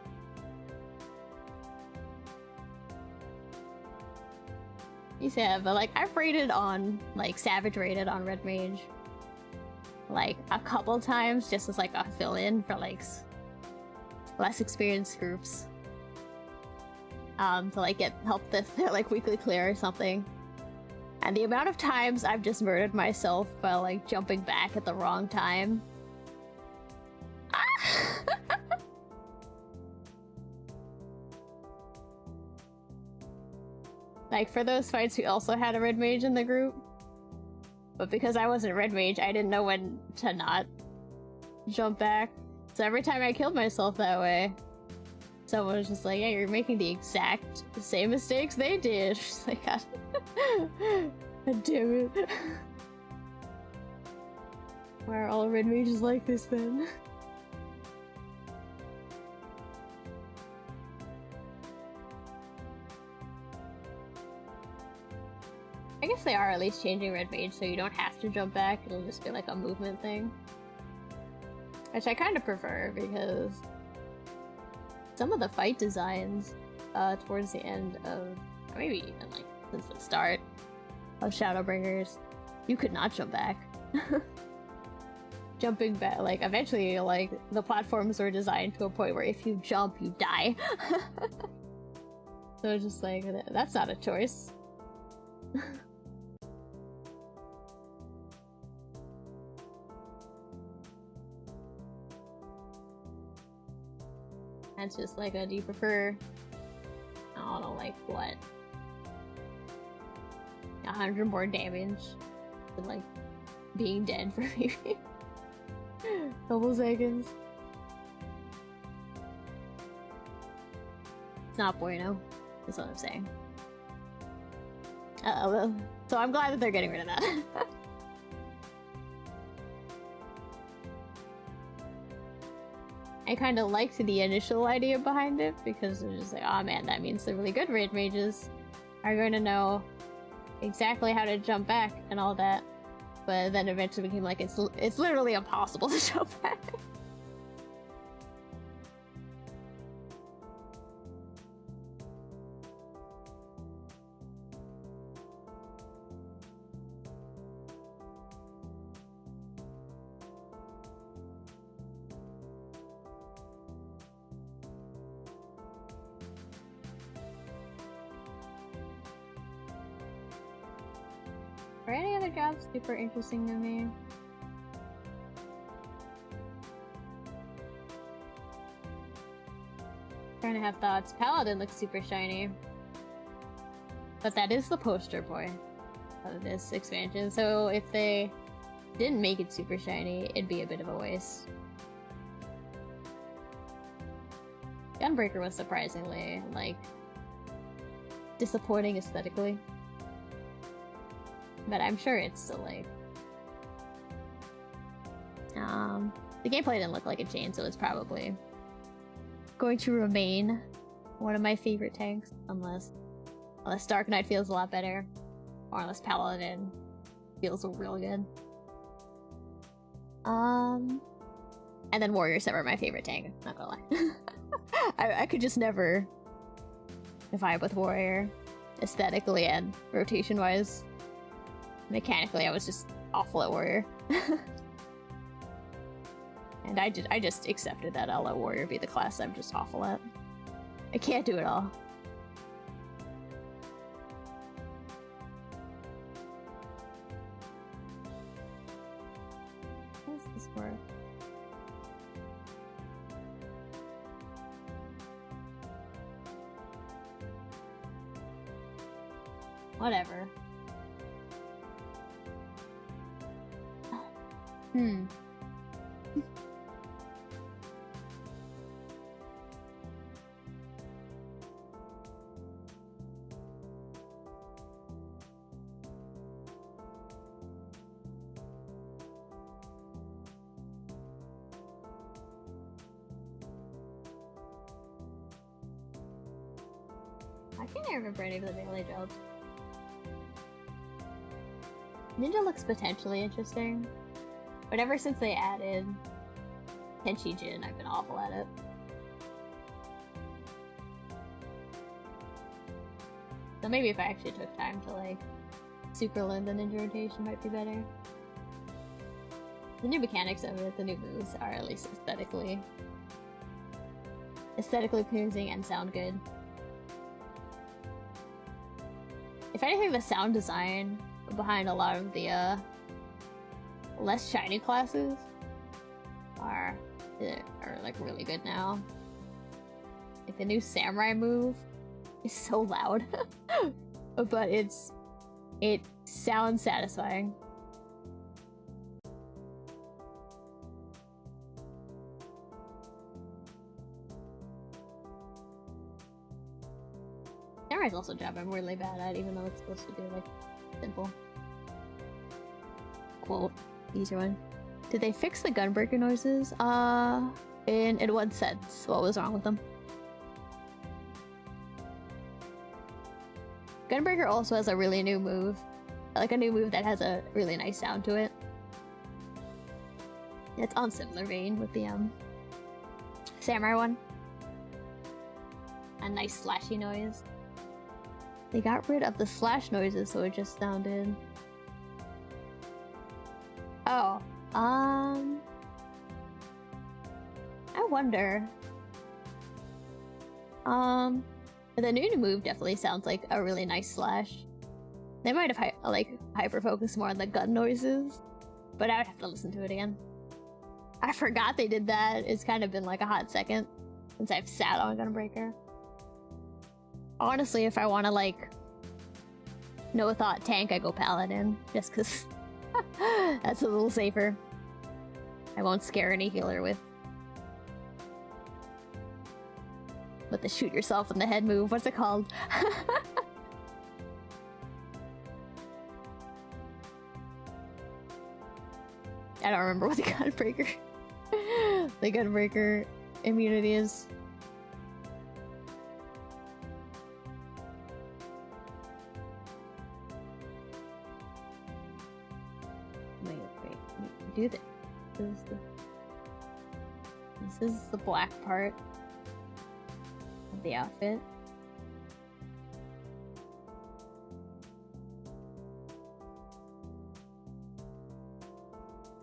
[SPEAKER 1] Yeah, but like I've rated on, like Savage rated on Red Mage like a couple times just as like a fill-in for like less experienced groups. To like help their like weekly clear or something. And the amount of times I've just murdered myself by like jumping back at the wrong time. Like, for those fights, we also had a Red Mage in the group. But because I wasn't Red Mage, I didn't know when to not jump back. So every time I killed myself that way, someone was just like, yeah, you're making the exact same mistakes they did. Just like, God. God damn it. Why are all Red Mages like this then? I guess they are at least changing Red Mage so you don't have to jump back, it'll just be like a movement thing. Which I kind of prefer, because some of the fight designs towards the end of, or maybe even like since the start of Shadowbringers, you could not jump back. Jumping back, like eventually like the platforms were designed to a point where if you jump, you die. So it's just like, that's not a choice. That's just like do you prefer, I don't know, like what? 100 more damage than like being dead for maybe a couple seconds. It's not bueno, is what I'm saying. So I'm glad that they're getting rid of that. I kind of liked the initial idea behind it, because it was just like, oh man, that means the really good Red Mages are going to know exactly how to jump back and all that. But then eventually became like, it's literally impossible to jump back. Are any other jobs super interesting to me? Trying to have thoughts. Paladin looks super shiny. But that is the poster boy of this expansion, so if they didn't make it super shiny, it'd be a bit of a waste. Gunbreaker was surprisingly, like, disappointing aesthetically. but I'm sure it's still like... the gameplay didn't look like it changed, so it's probably going to remain one of my favorite tanks, unless Dark Knight feels a lot better, or unless Paladin feels real good. And then Warriors are my favorite tank, not gonna lie. I could just never vibe with Warrior, aesthetically and rotation-wise. Mechanically, I was just awful at Warrior. And I just accepted that I'll let Warrior be the class I'm just awful at. I can't do it all. What is this for? Whatever. I can't remember any of the melee jobs. Ninja looks potentially interesting, but ever since they added Tenchi Jin, I've been awful at it. So maybe if I actually took time to like super learn the ninja rotation might be better. The new mechanics of it, the new moves are at least aesthetically pleasing and sound good. If anything, the sound design behind a lot of the less shiny classes are like really good now. Like the new samurai move is so loud, but it sounds satisfying. Samurai's also a job I'm really bad at, even though it's supposed to be like simple. Quote, easier one. Did they fix the gunbreaker noises? In what sense? What was wrong with them? Gunbreaker also has a really new move. Like a new move that has a really nice sound to it. It's on similar vein with the samurai one. A nice slashy noise. They got rid of the slash noises, so it just sounded... Oh, I wonder. The new move definitely sounds like a really nice slash. They might have hyper-focused more on the gun noises, but I would have to listen to it again. I forgot they did that. It's kind of been like a hot second since I've sat on Gunbreaker. Honestly, if I want to like no thought tank, I go Paladin, just because that's a little safer. I won't scare any healer with the shoot yourself in the head move. What's it called? I don't remember what the Gunbreaker immunity is. Wait, do this. This is the black part of the outfit.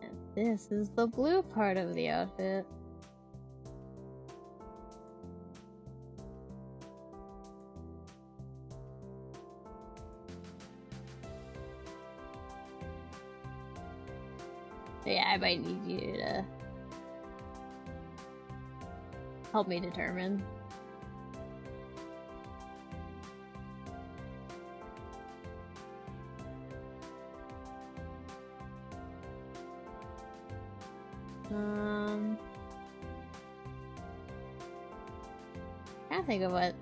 [SPEAKER 1] And this is the blue part of the outfit. So yeah, I might need you to help me determine. I can't think of what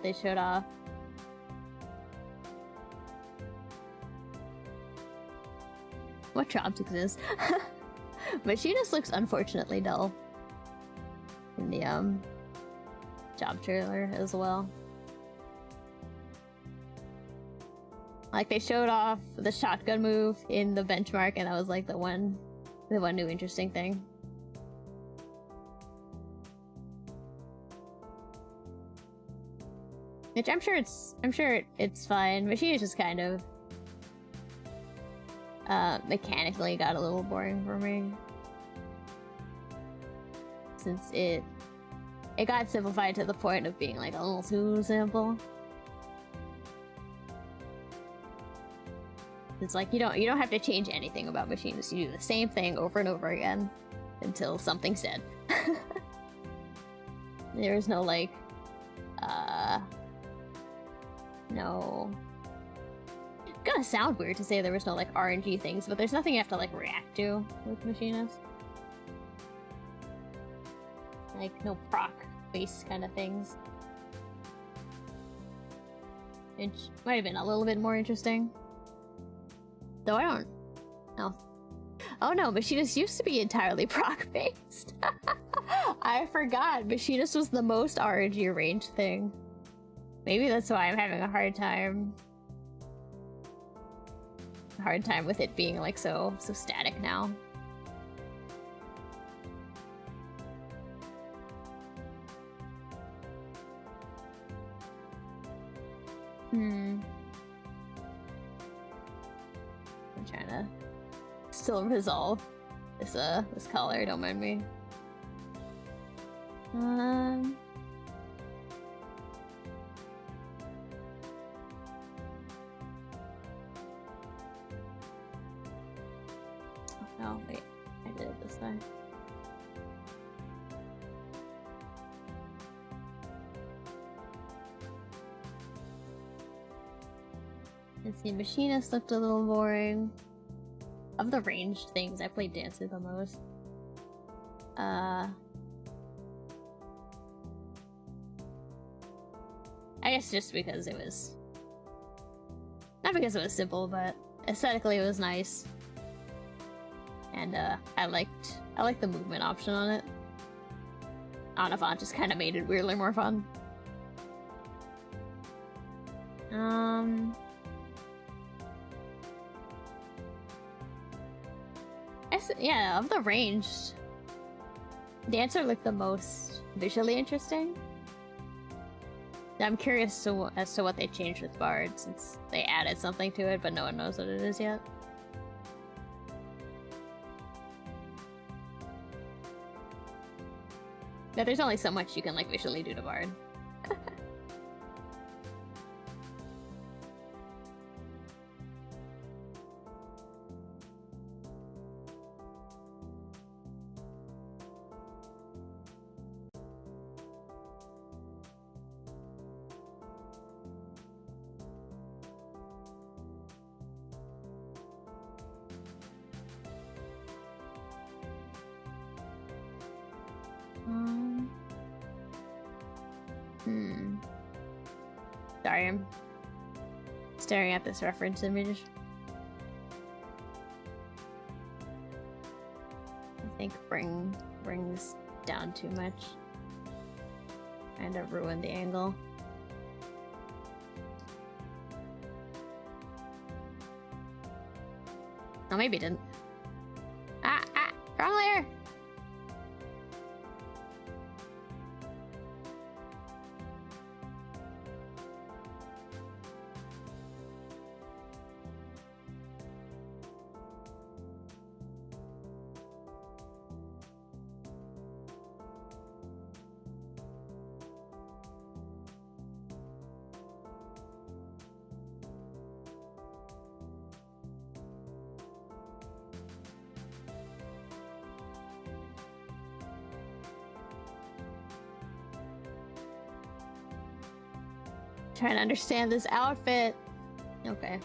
[SPEAKER 1] they showed off. what jobs exist? Machinist looks unfortunately dull in the job trailer as well. Like, they showed off the shotgun move in the benchmark, and that was like the one new interesting thing. Which I'm sure it's fine. Machine is just kind of mechanically got a little boring for me, since it got simplified to the point of being like a little too simple. It's like you don't have to change anything about machinists. You do the same thing over and over again until something's dead. There's no like no, it's gonna sound weird to say there was no like RNG things, but there's nothing you have to like react to with machinists. Like no proc based kind of things, which might have been a little bit more interesting. Though I don't know. Oh no, Machinist used to be entirely proc-based. I forgot. Machinist was the most RNG range thing. Maybe that's why I'm having a hard time with it being like so static now. I'm trying to still resolve this color, don't mind me. Oh wait, I did it this time. Let's see, Machinist looked a little boring. Of the ranged things, I played Dancer the most. I guess just because it was... Not because it was simple, but aesthetically it was nice. And I liked the movement option on it. Avant just kind of made it weirdly more fun. Yeah, of the ranged, Dancer looked the most visually interesting. I'm curious as to what they changed with Bard, since they added something to it, but no one knows what it is yet. But there's only so much you can like visually do to Bard. Sorry, I'm staring at this reference image. I think brings down too much. Kind of ruined the angle. Oh, maybe it didn't. Wrong layer! Trying to understand this outfit. Okay.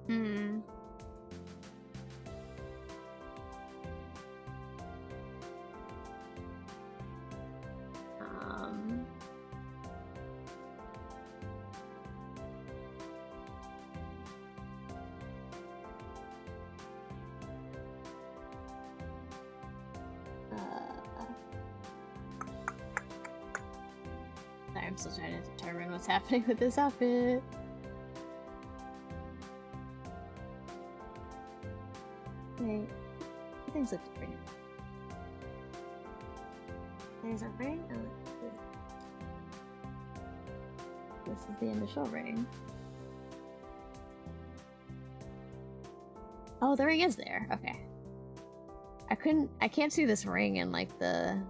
[SPEAKER 1] Hmm. I'm still trying to determine what's happening with this outfit. Wait, things look different. There's a ring. Oh, this is the initial ring. Oh, the ring is there. Okay. I can't see this ring in like the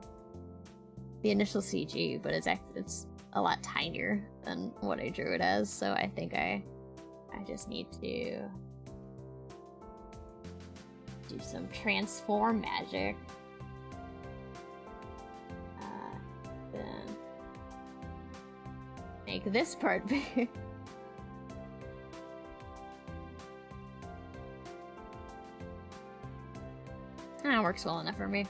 [SPEAKER 1] initial CG, but it's a lot tinier than what I drew it as, so I think I just need to do some transform magic. Then make this part big. That works well enough for me.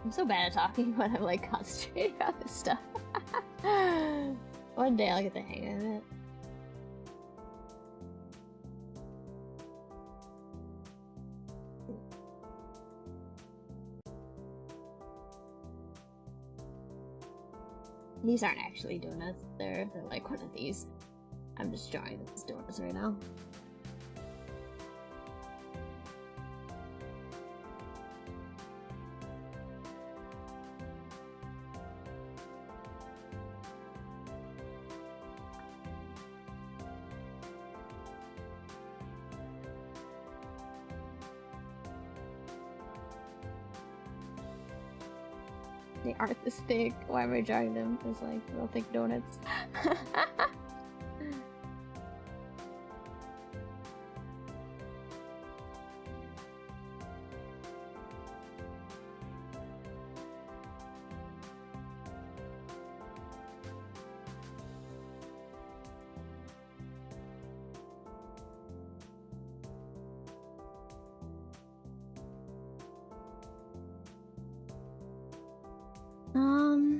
[SPEAKER 1] I'm so bad at talking when I'm like concentrating on this stuff. One day I'll get the hang of it. These aren't actually donuts, they're like one of these. I'm just drawing them as donuts right now. They aren't this thick. Why am I drawing them as like real thick donuts? Hmm.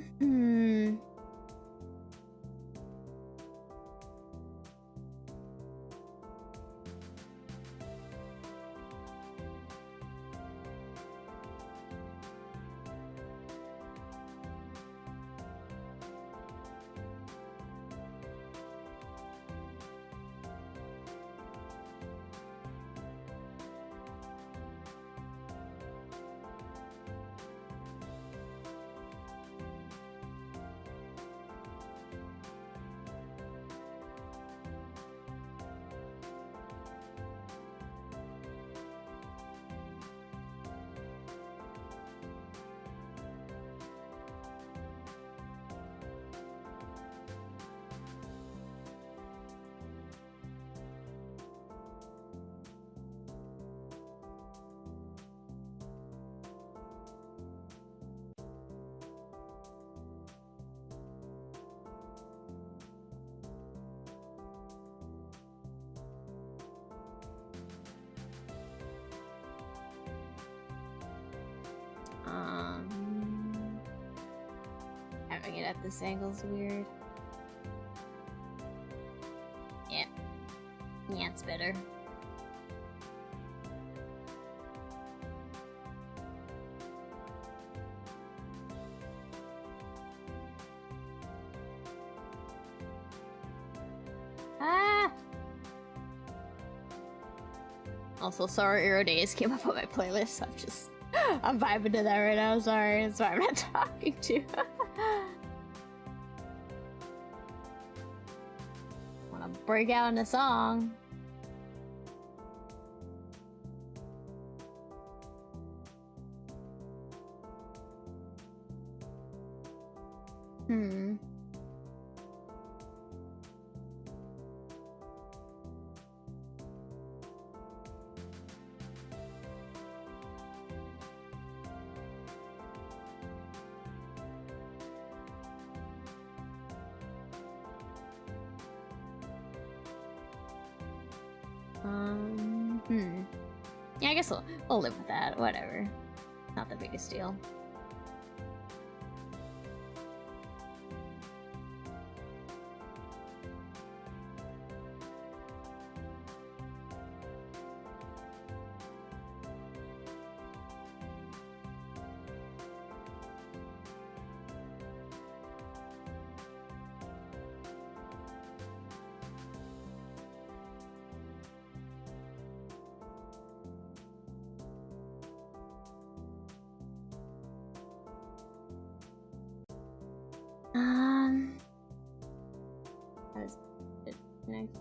[SPEAKER 1] Having it at this angle's weird. Yeah. Yeah, it's better. Ah! Also, Sorry Aero Days came up on my playlist, so I'm vibing to that right now. Sorry, that's why I'm not talking to. Wanna break out in a song. Yeah, I guess we'll live with that. Whatever. Not the biggest deal. That's it. Next.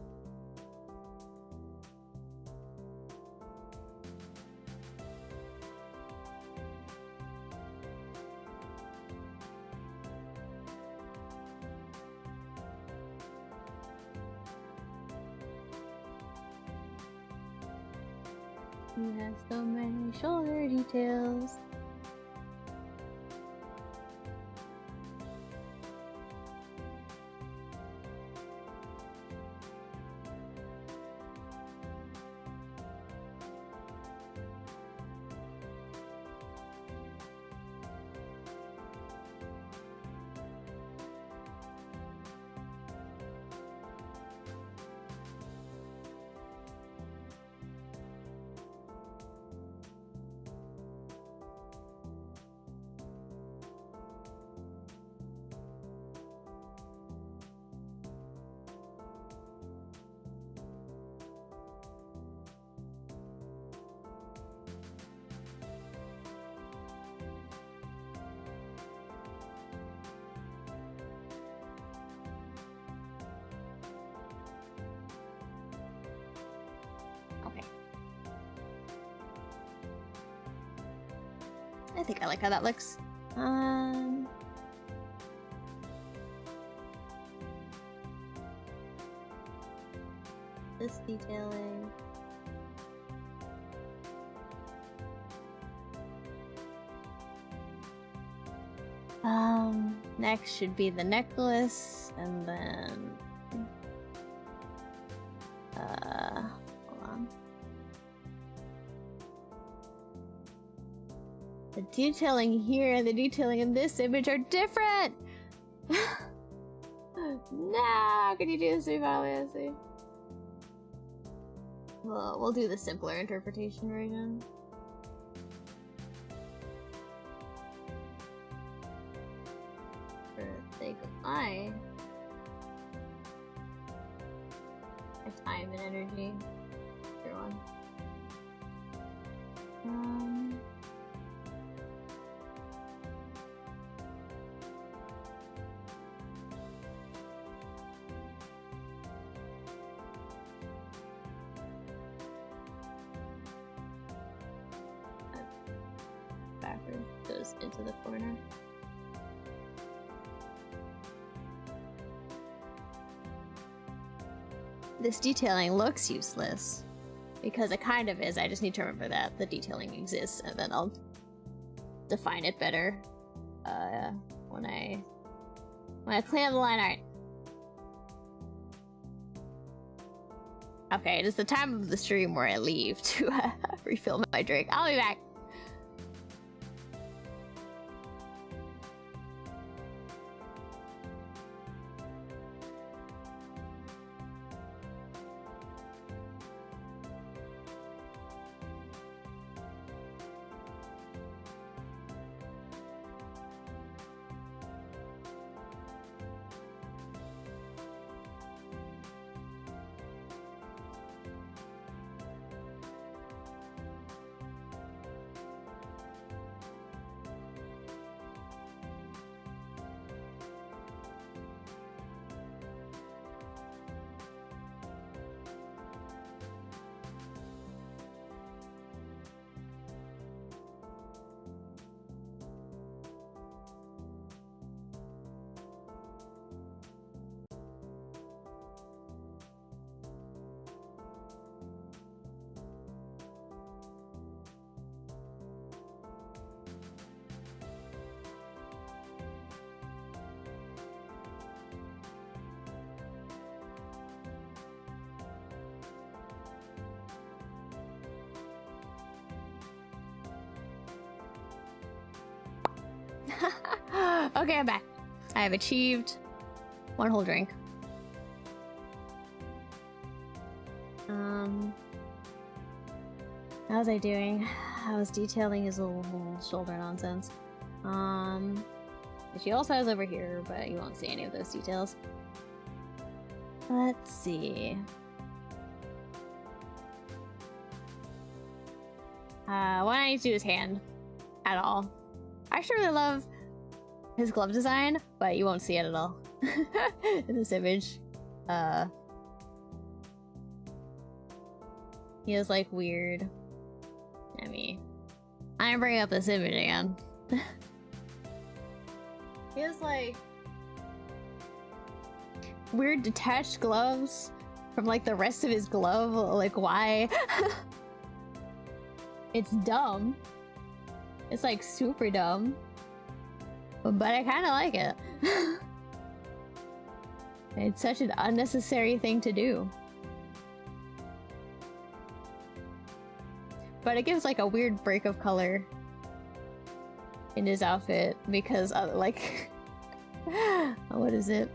[SPEAKER 1] You have so many shoulder details. Okay. I think I like how that looks. This detailing. Next should be the necklace, and then hold on. The detailing here and the detailing in this image are different! No, can you do this to me, finally? Well, we'll do the simpler interpretation right now. For the sake of my time and energy. Everyone. Backward goes into the corner. This detailing looks useless because it kind of is. I just need to remember that the detailing exists, and then I'll define it better when I clean up the line art. Okay, it is the time of the stream where I leave to refill my drink. I'll be back. Okay, I'm back. I have achieved one whole drink. How was I doing? I was detailing his little shoulder nonsense. She also has over here, but you won't see any of those details. Let's see. What I need to do is hand at all. I actually really love his glove design, but you won't see it at all in this image. He has like weird. I'm bringing up this image again. He has like weird detached gloves from like the rest of his glove. Like, why? It's dumb. It's like super dumb, but I kind of like it. It's such an unnecessary thing to do. But it gives like a weird break of color in his outfit because like what is it?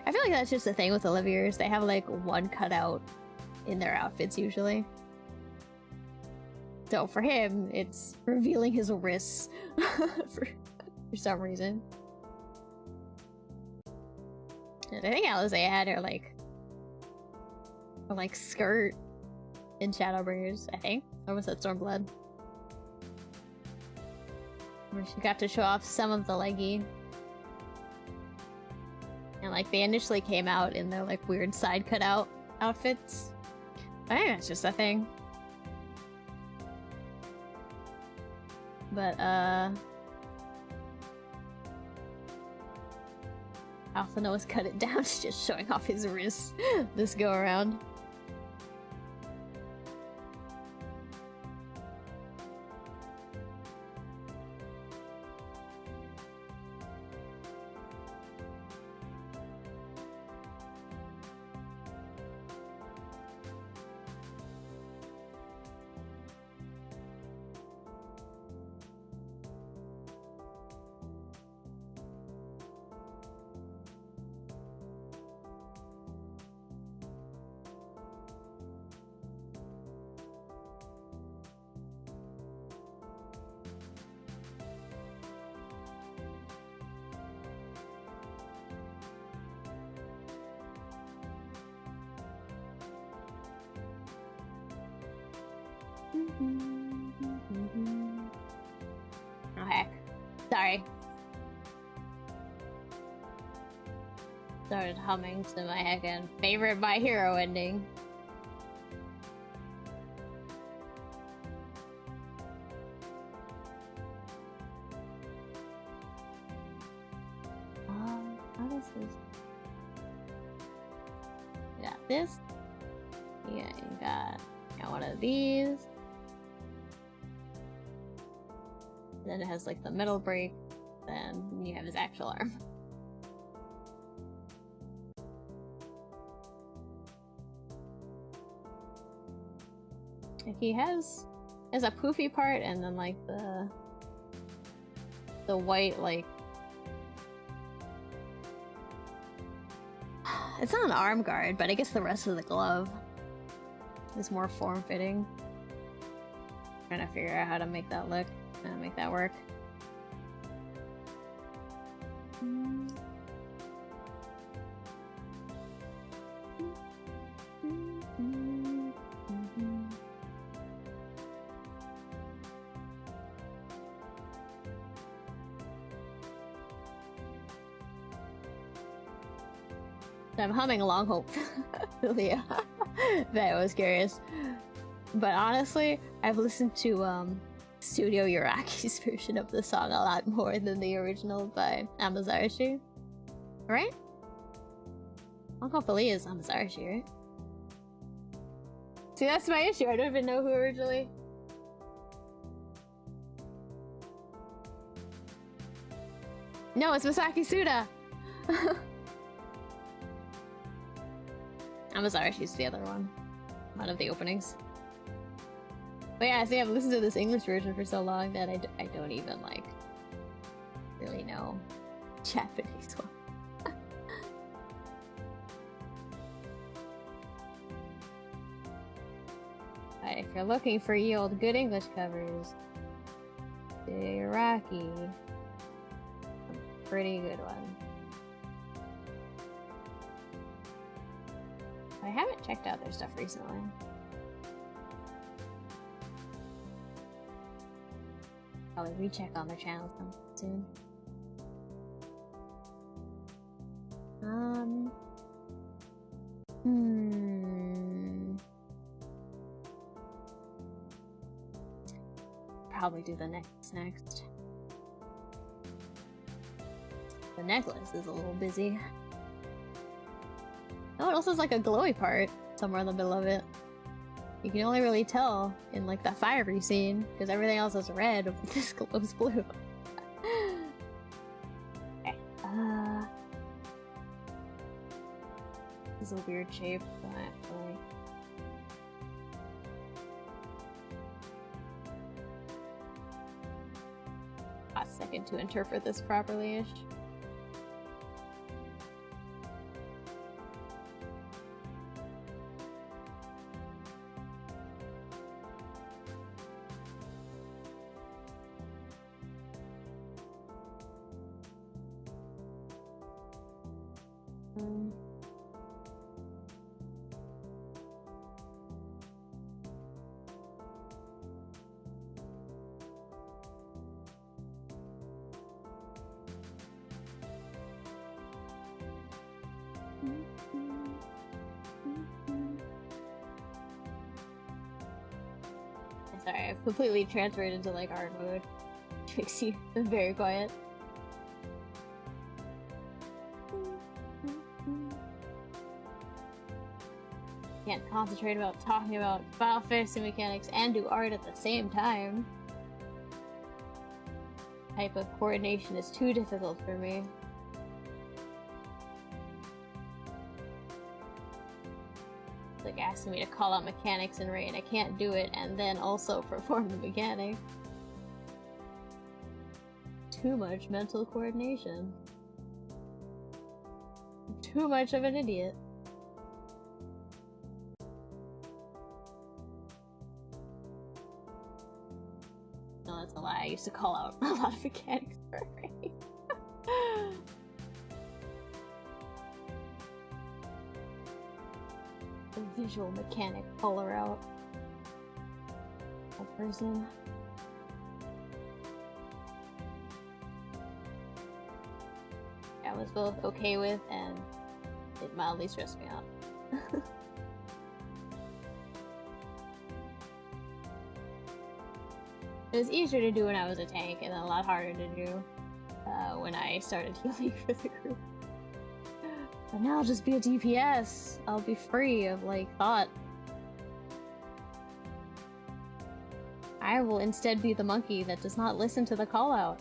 [SPEAKER 1] I feel like that's just the thing with Oliviers. They have like one cutout in their outfits usually. So for him, it's revealing his wrists for some reason. And I think Alizé had her like skirt in Shadowbringers, I think. Or was that Stormblood? Where she got to show off some of the leggy. And like they initially came out in their like weird side cutout outfits. I think that's just a thing. But alphinaud has cut it down to just showing off his wrists this go around. Oh heck. Sorry. Started humming to my heckin' favorite My Hero ending. How does this? You got this. Yeah, you got one of these. Then it has like the metal break. Then you have his actual arm. Like he has a poofy part, and then like the white like it's not an arm guard, but I guess the rest of the glove is more form-fitting. Trying to figure out how to make that look, how to make that work. I'm humming along, hope. Yeah, that was curious. But honestly, I've listened to Studio Yuraki's version of the song a lot more than the original by Amazarashi. Right? Unpopular is Amazarashi, right? See, that's my issue. I don't even know who originally. No, it's Masaki Suda! Amazarashi's the other one. Of the openings. But yeah, see, I've listened to this English version for so long that I don't even, like, really know Japanese one. But if you're looking for ye old good English covers, the Iraqi, a pretty good one. I haven't checked out their stuff recently. Probably recheck on their channels soon. Probably do the necklace next. The necklace is a little busy. Oh, it also has like a glowy part somewhere in the middle of it. You can only really tell in like the fiery scene because everything else is red, but this glows blue. Okay. This is a weird shape, but actually. A second to interpret this properly-ish. Sorry, I've completely transferred into like art mode. Trixie is very quiet. Can't concentrate about talking about file fixing mechanics and do art at the same time. Type of coordination is too difficult for me. Like asking me to call out mechanics in Rain. I can't do it and then also perform the mechanic. Too much mental coordination. Too much of an idiot. No, that's a lie. I used to call out a lot of mechanics for Rain. A visual mechanic color out a person. I was both okay with and it mildly stressed me out. It was easier to do when I was a tank and a lot harder to do when I started healing for the group. But now I'll just be a DPS. I'll be free of, like, thought. I will instead be the monkey that does not listen to the call-out.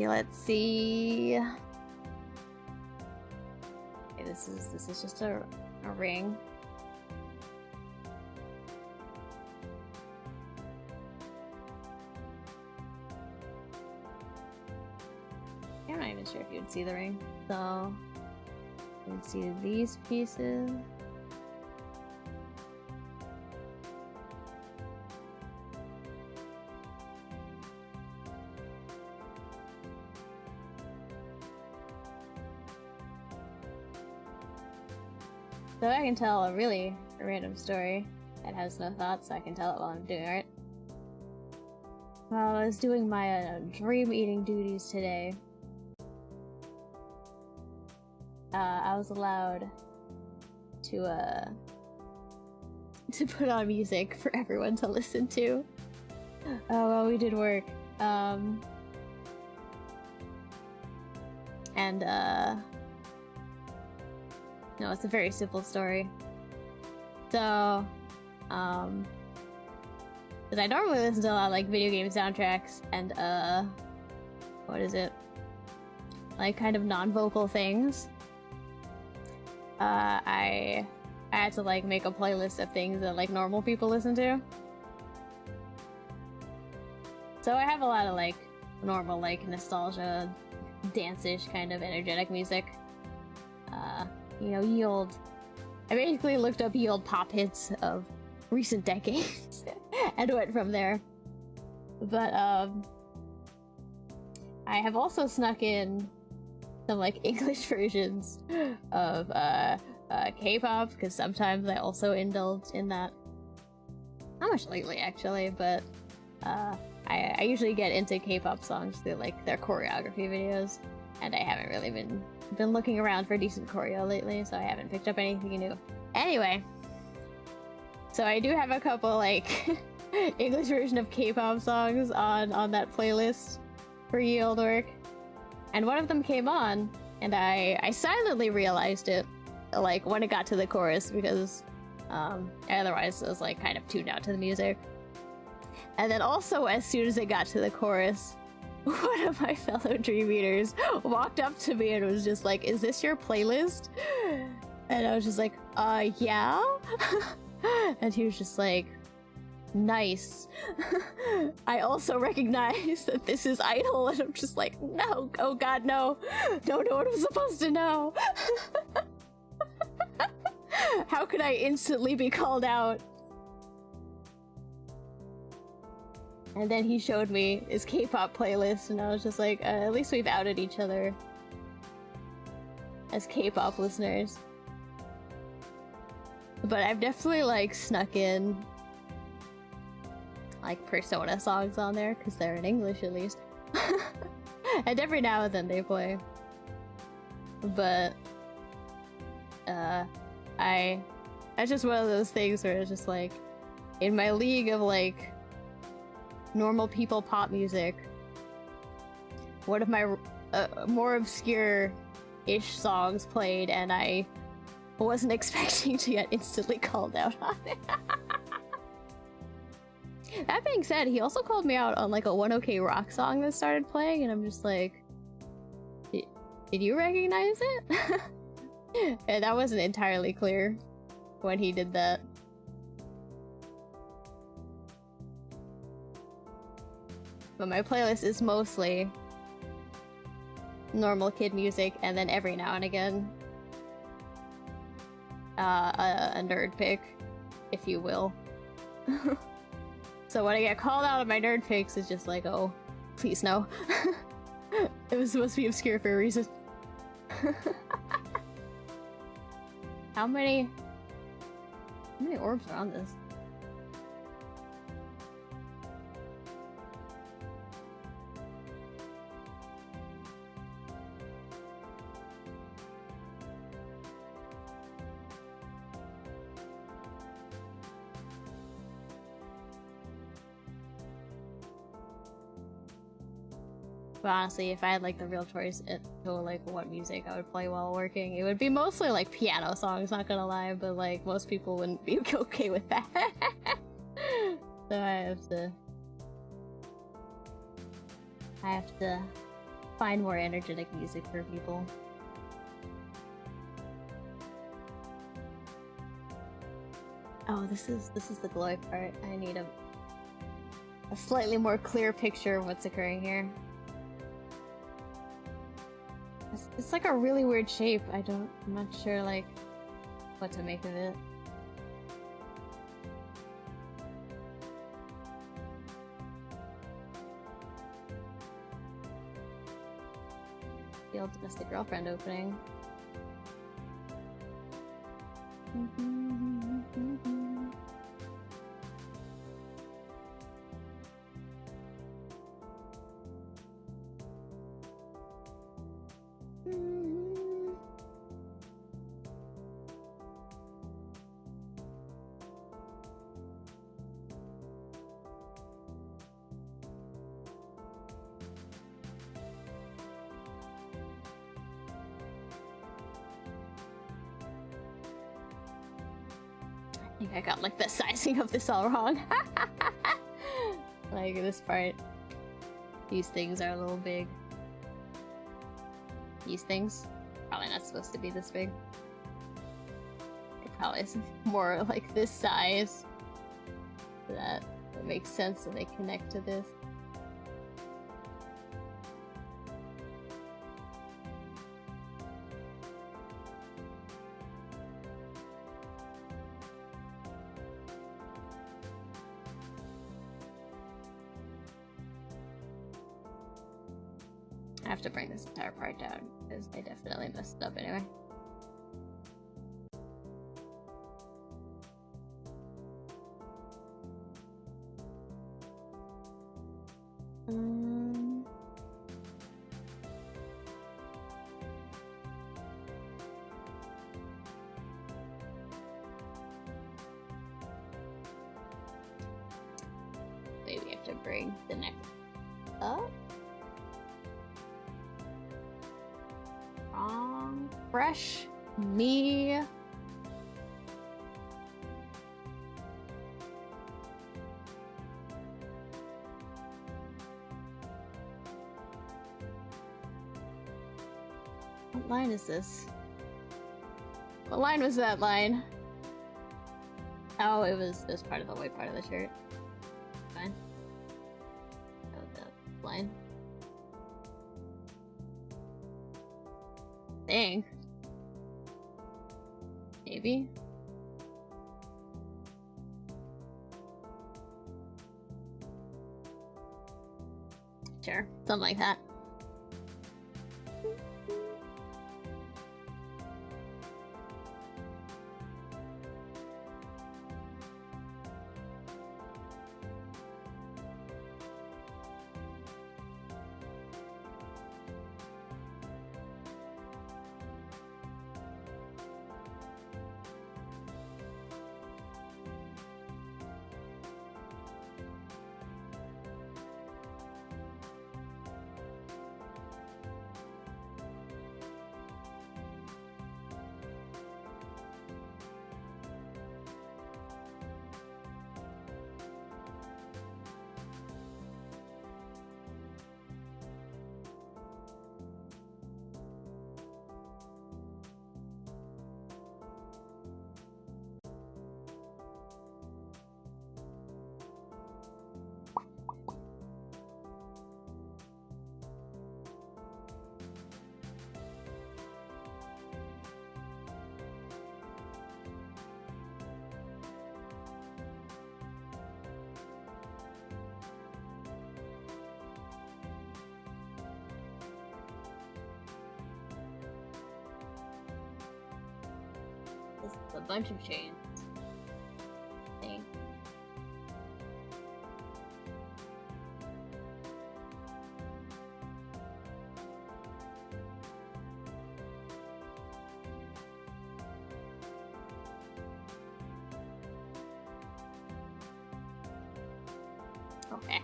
[SPEAKER 1] Let's see. Okay, this is just a ring. I'm not even sure if you would see the ring. So you can see these pieces. So I can tell a really random story that has no thought, so I can tell it while I'm doing art. While I was doing my dream eating duties today, I was allowed to put on music for everyone to listen to. Well, we did work. No, it's a very simple story. So, because I normally listen to a lot of, like, video game soundtracks and, what is it? Like, kind of non-vocal things. I had to, like, make a playlist of things that, like, normal people listen to. So I have a lot of, like, normal, like, nostalgia, dance-ish kind of energetic music. You know, ye old... I basically looked up ye old pop hits of recent decades and went from there. But, I have also snuck in some, like, English versions of, K-pop, because sometimes I also indulge in that. Not much lately, actually, but, I usually get into K-pop songs through, like, their choreography videos, and I haven't really been looking around for decent choreo lately, so I haven't picked up anything new. Anyway, so I do have a couple, like, English version of K-pop songs on that playlist for ye olde work, and one of them came on, and I silently realized it, like, when it got to the chorus, because otherwise I was, like, kind of tuned out to the music. And then also, as soon as it got to the chorus, one of my fellow Dream Eaters walked up to me and was just like, "Is this your playlist?" And I was just like, yeah? And he was just like, "Nice." I also recognize that this is Idol, and I'm just like, no, oh god, no. Don't know what I'm supposed to know. How could I instantly be called out? And then he showed me his K-pop playlist, and I was just like, at least we've outed each other as K-pop listeners. But I've definitely, like, snuck in, like, Persona songs on there, because they're in English at least. And every now and then they play. But, that's just one of those things where it's just like, in my league of, like, normal people pop music, one of my more obscure-ish songs played, and I wasn't expecting to get instantly called out on it. That being said, he also called me out on, like, a 1OK Rock song that started playing, and I'm just like, did you recognize it? And that wasn't entirely clear when he did that. But my playlist is mostly normal kid music, and then every now and again, a nerd pick, if you will. So when I get called out on my nerd picks, it's just like, oh, please no. It was supposed to be obscure for a reason. How many orbs are on this? But honestly, if I had, like, the real choice to, like, what music I would play while working, it would be mostly, like, piano songs, not gonna lie, but, like, most people wouldn't be okay with that. So I have to find more energetic music for people. Oh, this is the glowy part. I need a slightly more clear picture of what's occurring here. It's like a really weird shape. I'm not sure, like, what to make of it. The old domestic girlfriend opening. think I got like the sizing of this all wrong. Like this part. These things are a little big. These things? Probably not supposed to be this big. It probably is more like this size. That makes sense when they connect to this. I have to bring this entire part down because I definitely messed it up anyway. Maybe we have to bring the neck up. Wrong. Fresh me. What line is this? What line was that line? Oh, it was part of the white part of the shirt. Fine. Oh, the line. Think. Maybe. Sure, something like that. This is a bunch of chains. Thing. Okay.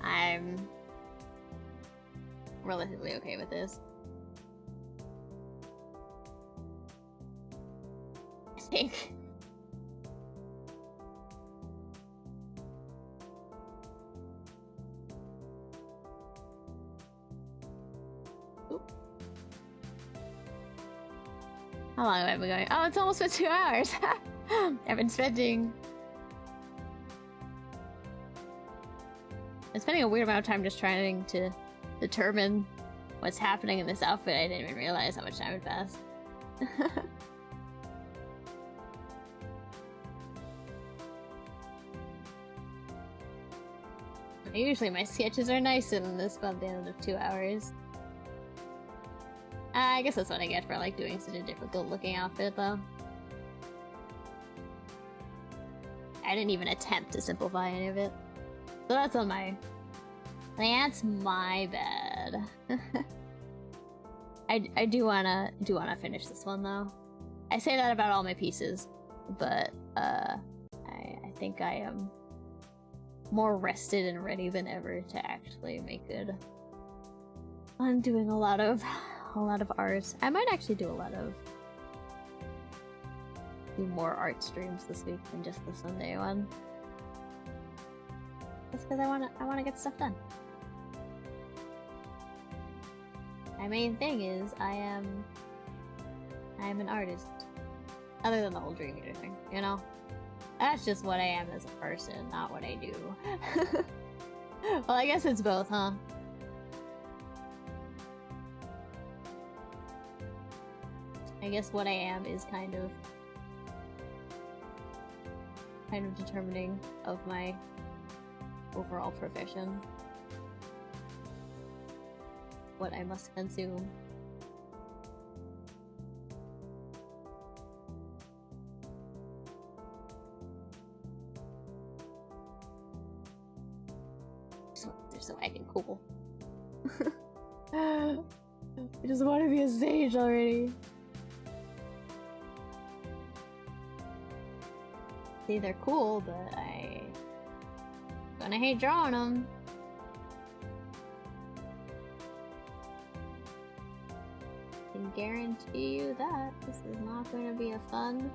[SPEAKER 1] I'm relatively okay with this. I think. Oop. How long have I been going? Oh, it's almost been 2 hours. I've been spending a weird amount of time just trying to determine what's happening in this outfit. I didn't even realize how much time had passed. Usually my sketches are nicer than this by the end of 2 hours. I guess that's what I get for like doing such a difficult looking outfit though. I didn't even attempt to simplify any of it. So that's on my... That's my bad. I do wanna finish this one though. I say that about all my pieces, but I think I am more rested and ready than ever to actually make good. I'm doing a lot of art. I might actually do a lot of do more art streams this week than just the Sunday one. Just because I wanna get stuff done. My main thing is I am an artist. Other than the whole dream eater thing, you know? That's just what I am as a person, not what I do. Well, I guess it's both, huh? I guess what I am is kind of determining of my overall profession. What I must consume. They're so acting cool. I just want to be a sage already. See, they're cool, but I'm gonna hate drawing them. I can guarantee you that this is not going to be a fun,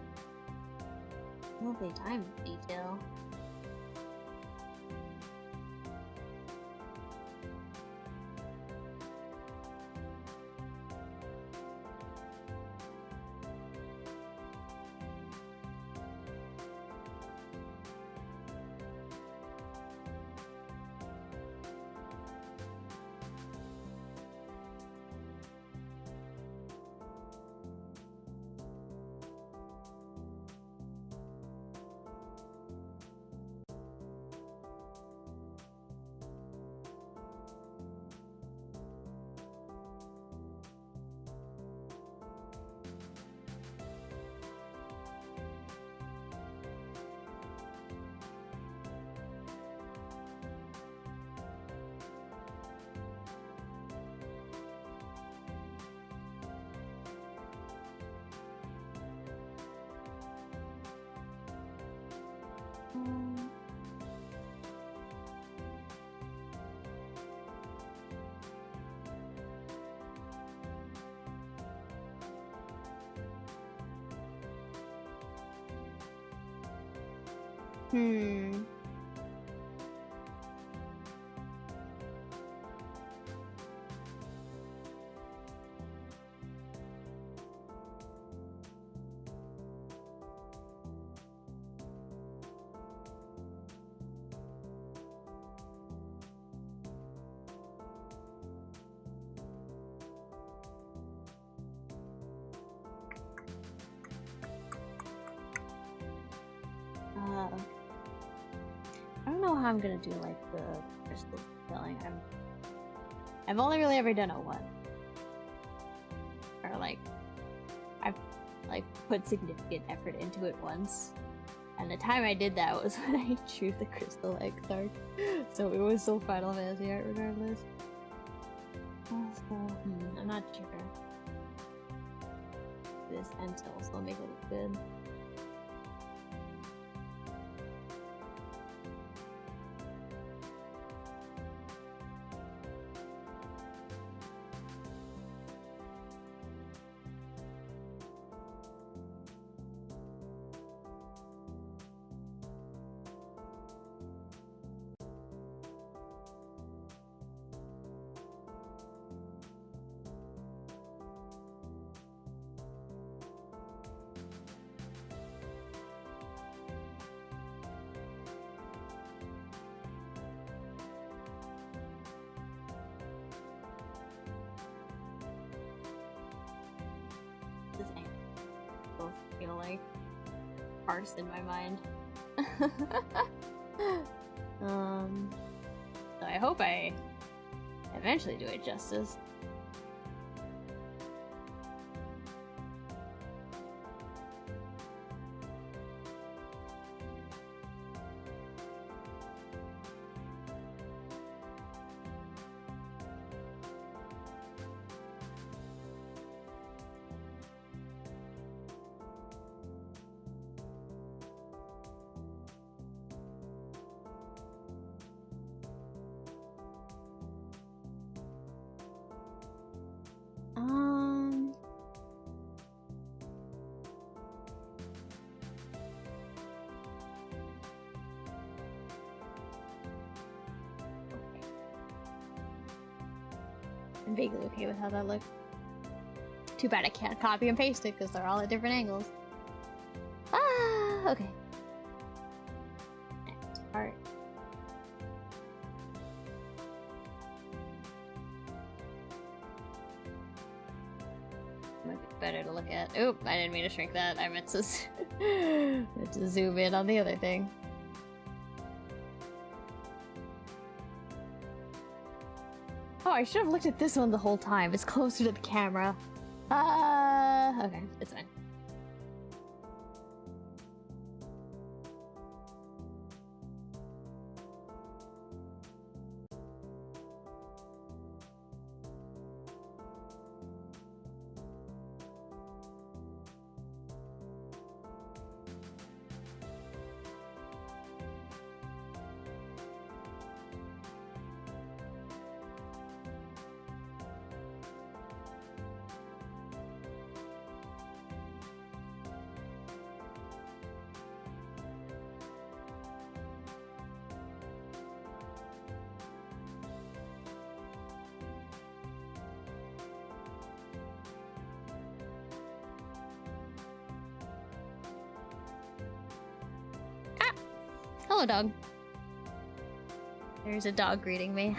[SPEAKER 1] lovely time of detail. I don't know how I'm gonna do like the crystal filling. I've only really ever done it once, or like I've like put significant effort into it once, and the time I did that was when I drew the crystal egg card, so it was so Final Fantasy art regardless. So I'm not sure. This until so make it look good. Like parsed in my mind. So I hope I eventually do it justice. I'm vaguely okay with how that looks. Too bad I can't copy and paste it because they're all at different angles. Ah, okay. Next part. Might be better to look at. Oop, I didn't mean to shrink that. I meant to, meant to zoom in on the other thing. Oh, I should have looked at this one the whole time. It's closer to the camera. Okay, it's fine. Hello, dog. There's a dog greeting me.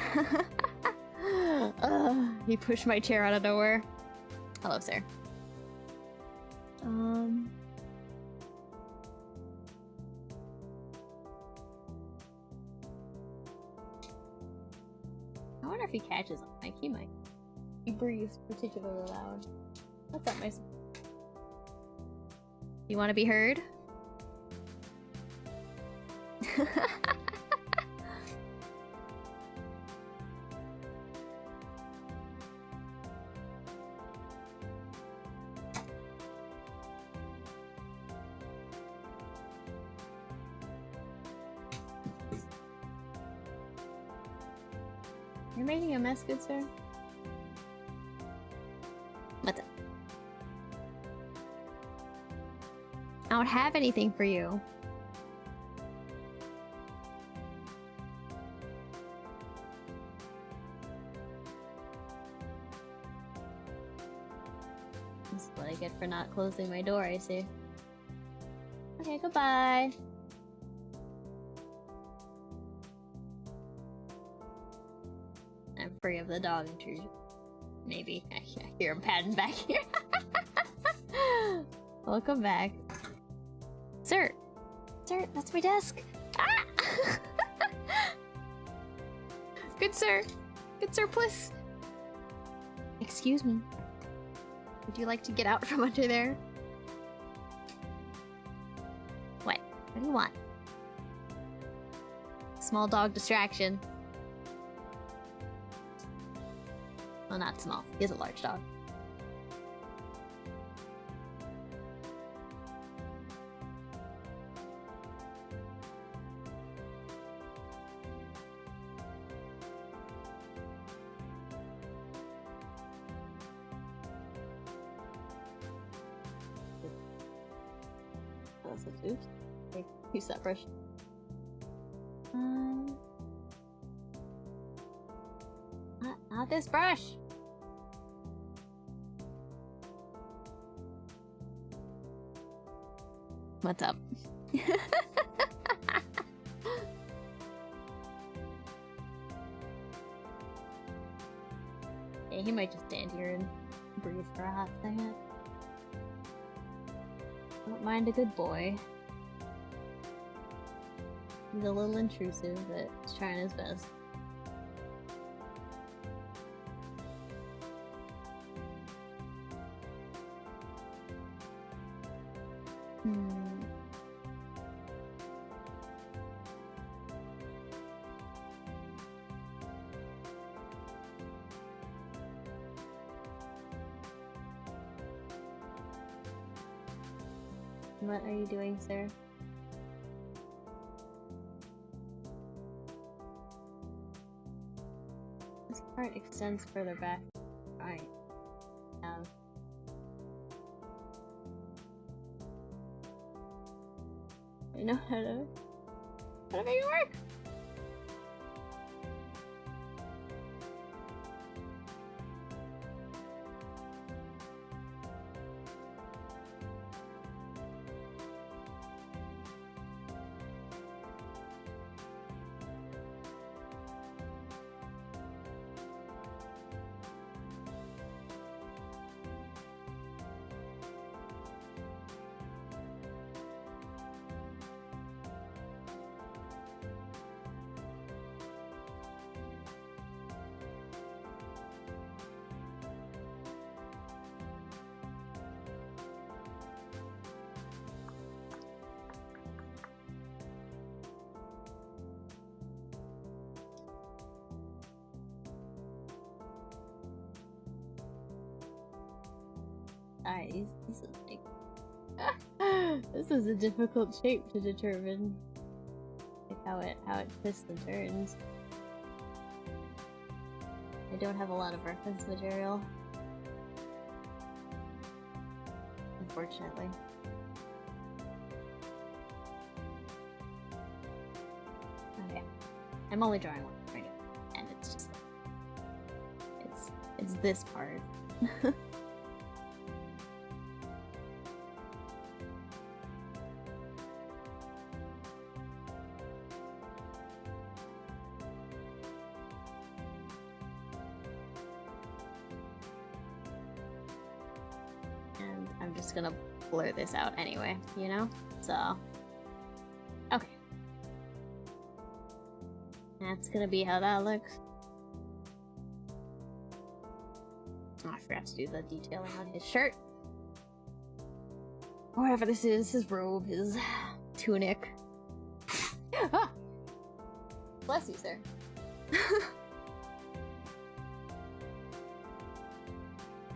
[SPEAKER 1] He pushed my chair out of nowhere. Hello, sir. I wonder if he catches on mic. He might. He breathes particularly loud. What's up, my son? You want to be heard? You're making a mess, good sir? What's up? I don't have anything for you. That's what I get for not closing my door, I see. Okay, goodbye. I'm free of the dog intrusion. Maybe. I hear him patting back here. Welcome back. Sir! Sir, that's my desk! Ah! Good sir! Good sir, please! Excuse me. Would you like to get out from under there? What? What do you want? Small dog distraction. Well, not small. He is a large dog. Oops. Use that brush. Not this brush. What's up? Yeah, he might just stand here and breathe for a hot second. Don't mind a good boy. He's a little intrusive, but he's trying his best. What are you doing, sir? This part extends further back. Right. I know how to make it work. Sorry, this is like... this is a difficult shape to determine. Like how it twists and turns. I don't have a lot of reference material. Unfortunately. Okay. I'm only drawing one right now, and it's just like, it's this part. And I'm just gonna blur this out anyway, you know? So, okay. That's gonna be how that looks. Oh, I forgot to do the detailing on his shirt. Whatever this is, his robe, his tunic. Ah! Bless you, sir.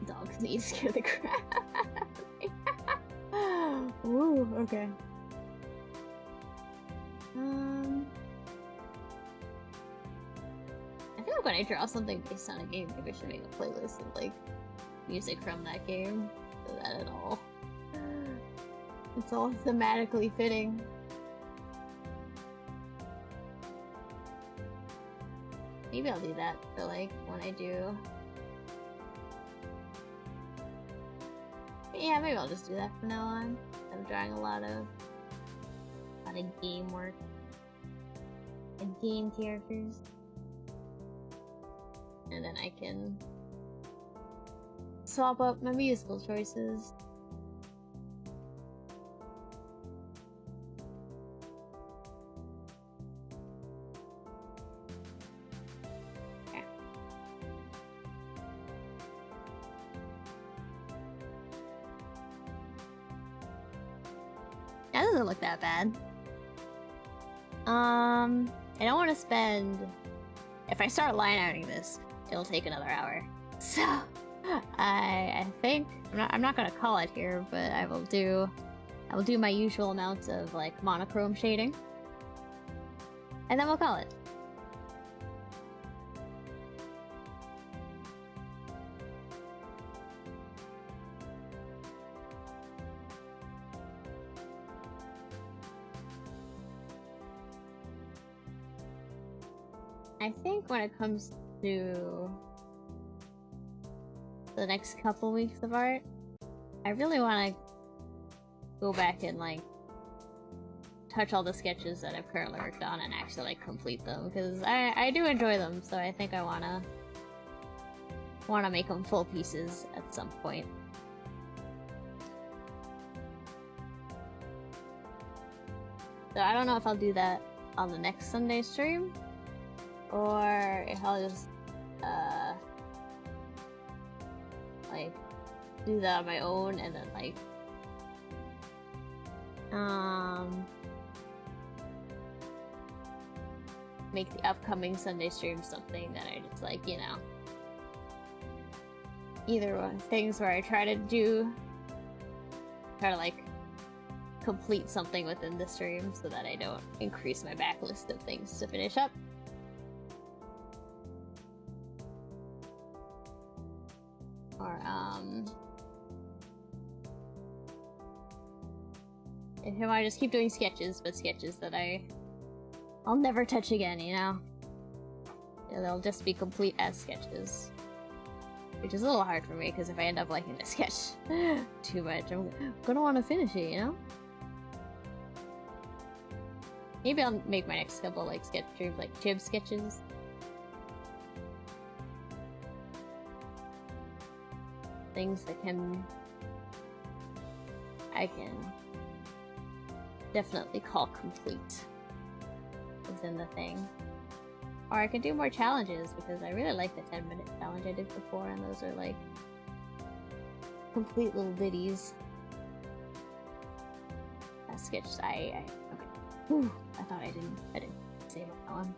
[SPEAKER 1] Dogs need to scare the crap out of me. Ooh, okay. I feel like when I draw something based on a game, maybe I should make a playlist of like music from that game, so that it's all thematically fitting. Maybe I'll do that for like when I do. Yeah, maybe I'll just do that from now on. I'm drawing a lot of game work and game characters. And then I can swap up my musical choices. Okay. That doesn't look that bad. I don't want to spend... If I start line outing this, it'll take another hour. So, I think... I'm not gonna call it here, but I will do my usual amounts of, like, monochrome shading. And then we'll call it. I think when it comes to the next couple weeks of art, I really want to go back and like touch all the sketches that I've currently worked on and actually like complete them, because I do enjoy them, so I think I want to make them full pieces at some point. So I don't know if I'll do that on the next Sunday stream, or if I'll just, like, do that on my own and then, like, make the upcoming Sunday stream something that I just, like, you know, either one. Things where I try to, like, complete something within the stream so that I don't increase my backlist of things to finish up. Or, if I just keep doing sketches, but sketches that I'll never touch again, you know? They'll just be complete as sketches. Which is a little hard for me, because if I end up liking the sketch too much, I'm gonna want to finish it, you know? Maybe I'll make my next couple, like, sketch streams, like, chib sketches. Things that I can definitely call complete within the thing. Or I can do more challenges, because I really like the 10-minute challenge I did before, and those are like complete little ditties. That sketch, okay. Whew, I thought I didn't save that one.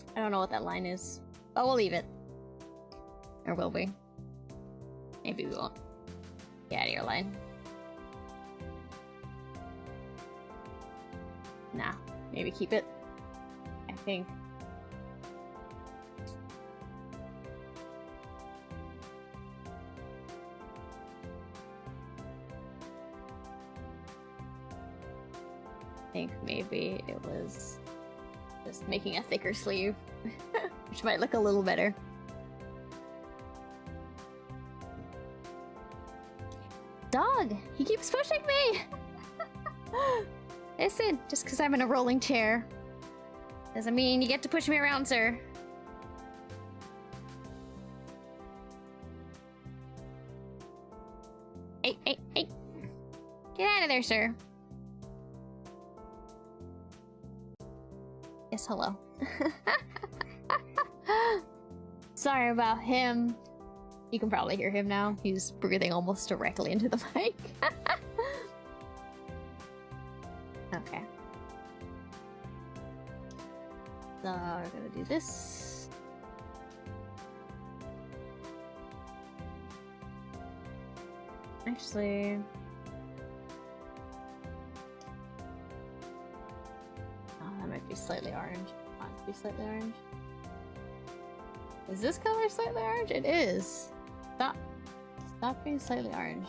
[SPEAKER 1] I don't know what that line is, but we'll leave it. Or will we? Maybe we won't. Get out of your line. Nah, maybe keep it. I think. Maybe it was just making a thicker sleeve, which might look a little better. Dog! He keeps pushing me! Listen, just because I'm in a rolling chair doesn't mean you get to push me around, sir. Hey, hey, hey! Get out of there, sir. Yes, hello. Sorry about him. You can probably hear him now. He's breathing almost directly into the mic. Okay. So we're gonna do this. Actually... be slightly orange. Want to be slightly orange? Is this color slightly orange? It is. Stop being slightly orange.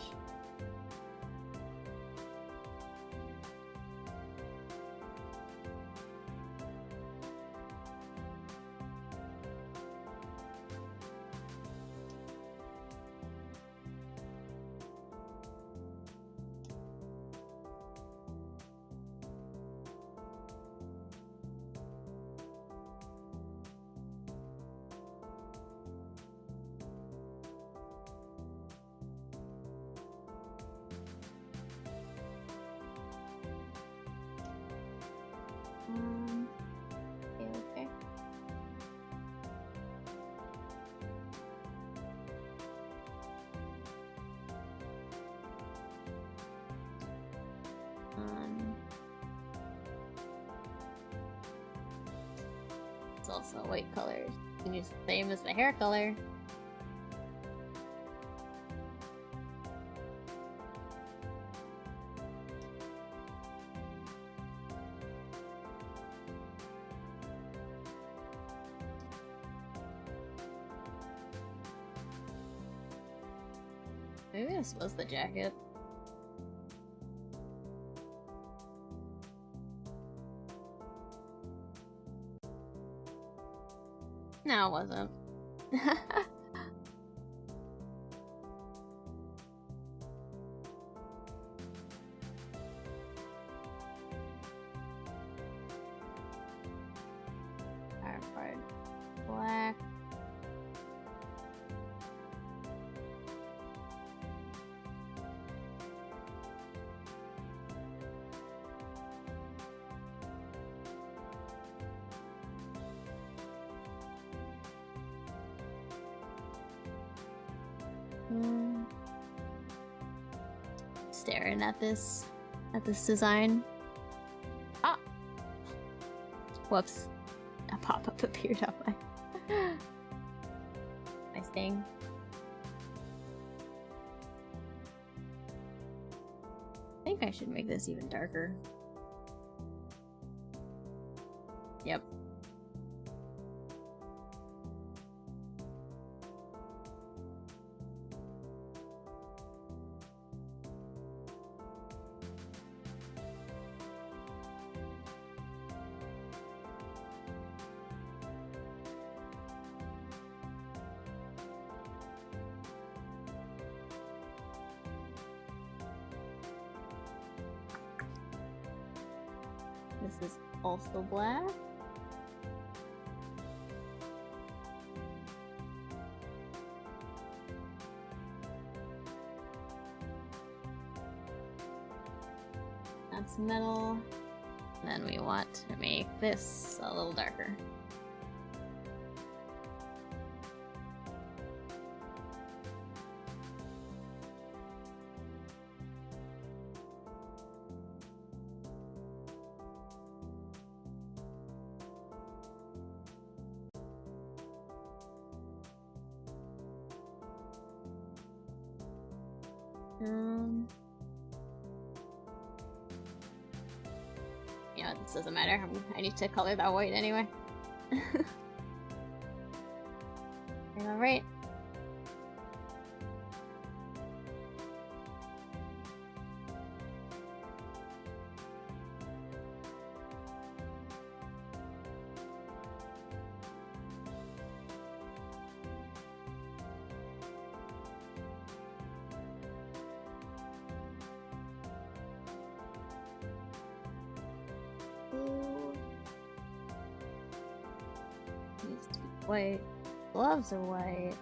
[SPEAKER 1] Okay. It's also a white color. You can use the same as the hair color. Maybe this was the jacket. No, it wasn't. Hard black. Staring at this design. Ah! Whoops. A pop-up appeared on my thing. I think I should make this even darker. Yep. This is also black. That's metal. And then we want to make this a little darker. Yeah, this doesn't matter. I need to color that white anyway. Alright. Needs to be white. Gloves are white.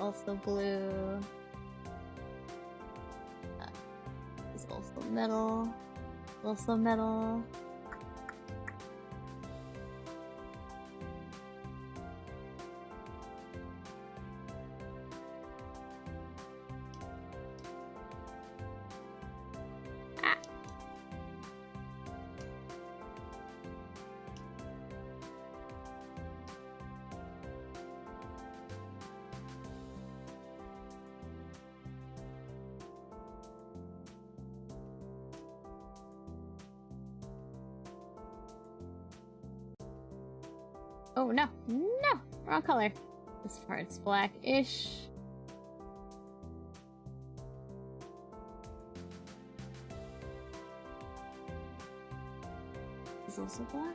[SPEAKER 1] Also blue. Is also metal. Also metal. Oh no, no, wrong color. This part's black-ish. Is also black.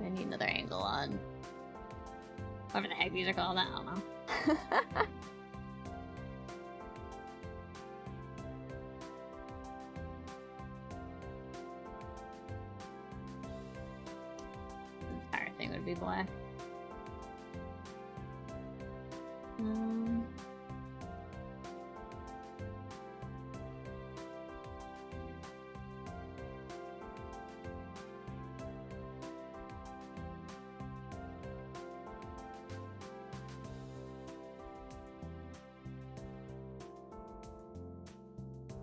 [SPEAKER 1] I need another angle on whatever the heck these are called. I don't know. Would be black.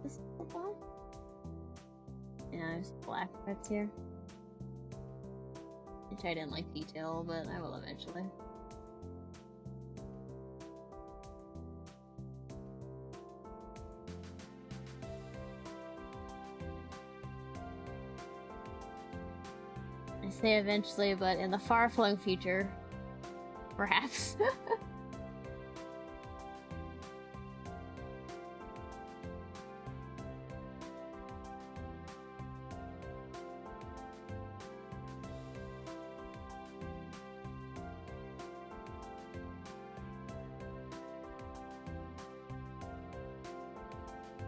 [SPEAKER 1] This is the black? Yeah, there's black parts here. Which I didn't like detail, but I will eventually. I say eventually, but in the far-flung future, perhaps.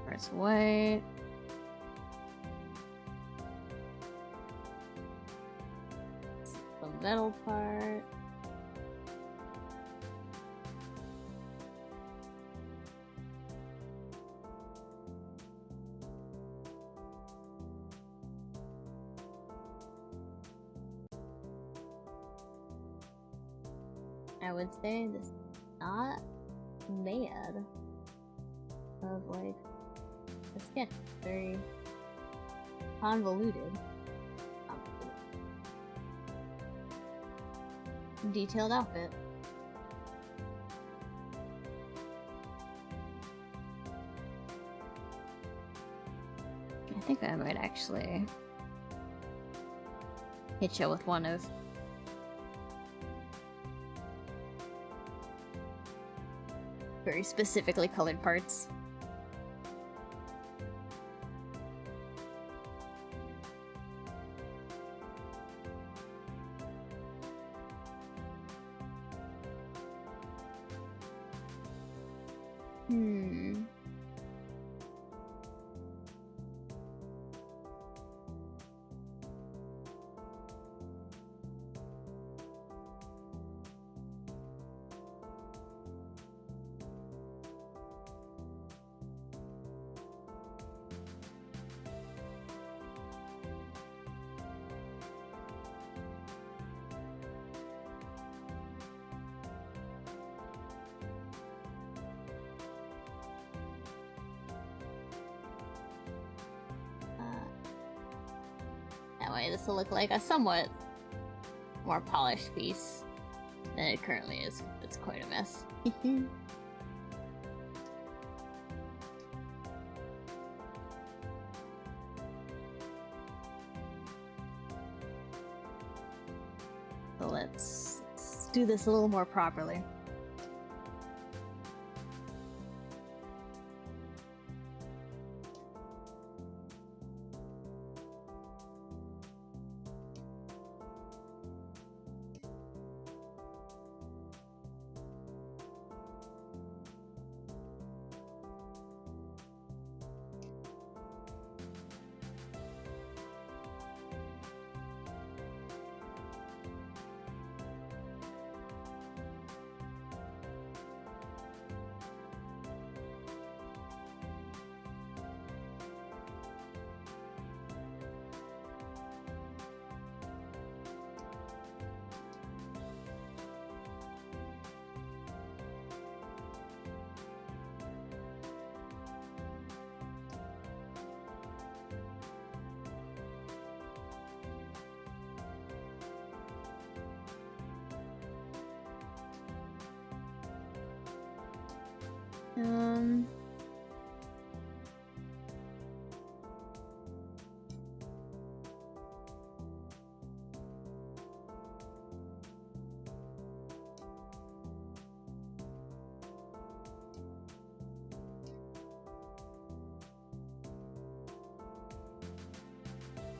[SPEAKER 1] First white. The metal part. I would say this is not mad of like a sketch. Very convoluted. Detailed outfit. think I might actually hit you with one of very specifically colored parts. This will look like a somewhat more polished piece than it currently is. It's quite a mess. So let's do this a little more properly.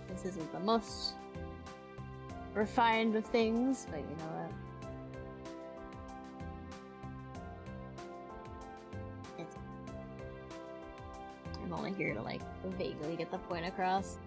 [SPEAKER 1] This isn't the most refined of things, but you know what? I'm only here to like vaguely get the point across.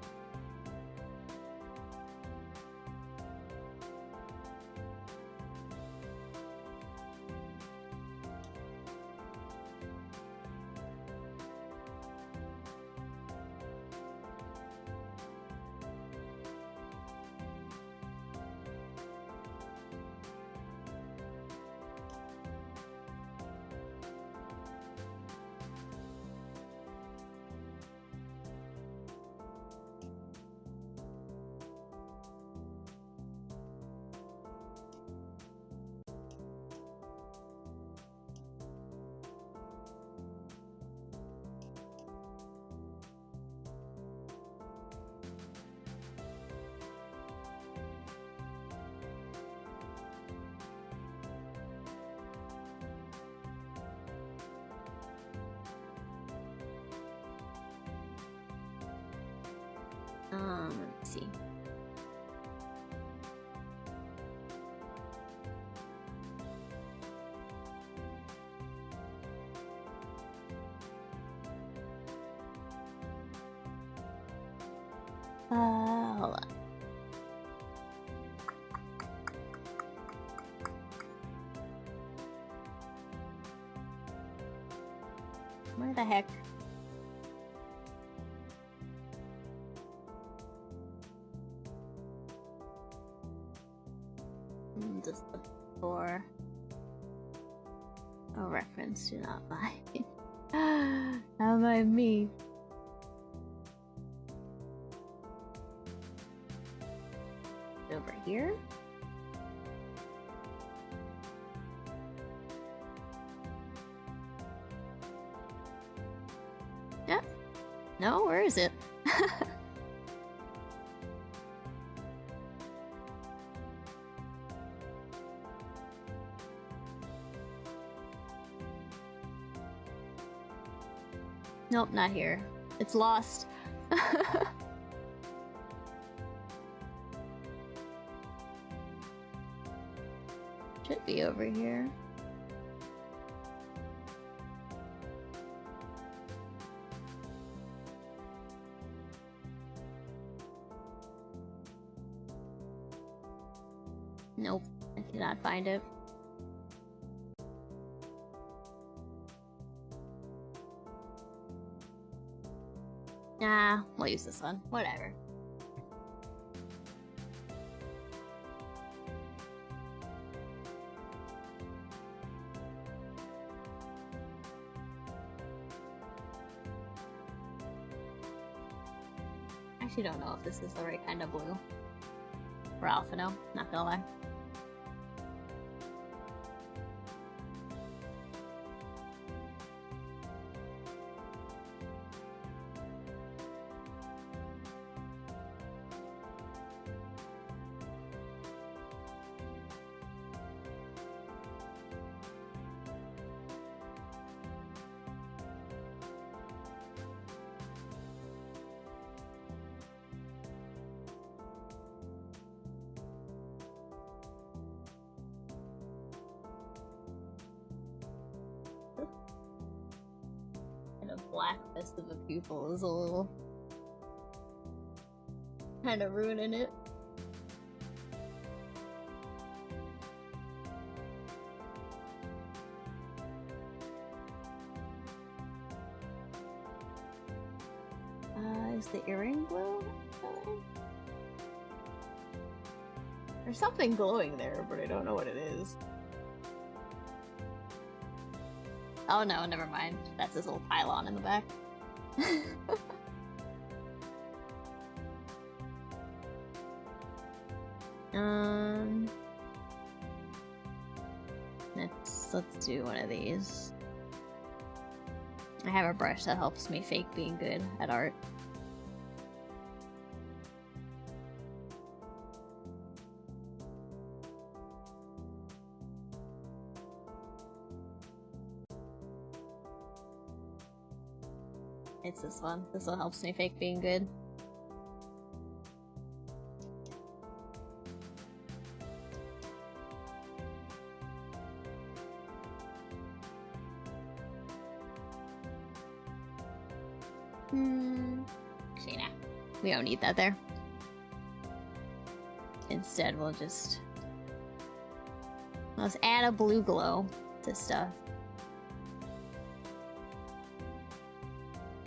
[SPEAKER 1] Let's see. Hold on. Where the heck? Just for a reference to not buy. How about me? Over here? Yeah. No, where is it? Nope, not here. It's lost. Should be over here. Nope, I cannot find it. Nah, we'll use this one. Whatever. I actually don't know if this is the right kind of blue. For alphinaud, not gonna lie. Blackness of the pupil is a little kind of ruining it. Is the earring blue? There's something glowing there, but I don't know what it is. Oh no, never mind. That's his little pylon in the back. Let's do one of these. I have a brush that helps me fake being good at art. It's this one. This one helps me fake being good. Actually, nah. We don't need that there. Instead, let's add a blue glow to stuff.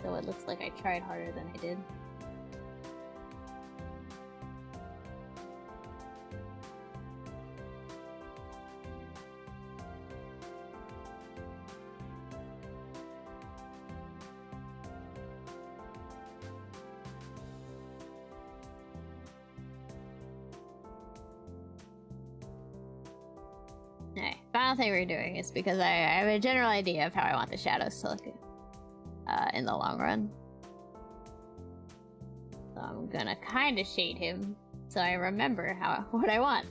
[SPEAKER 1] So it looks like I tried harder than I did. Alright, final thing we're doing is because I have a general idea of how I want the shadows to look in the long run. So I'm gonna kind of shade him so I remember what I want.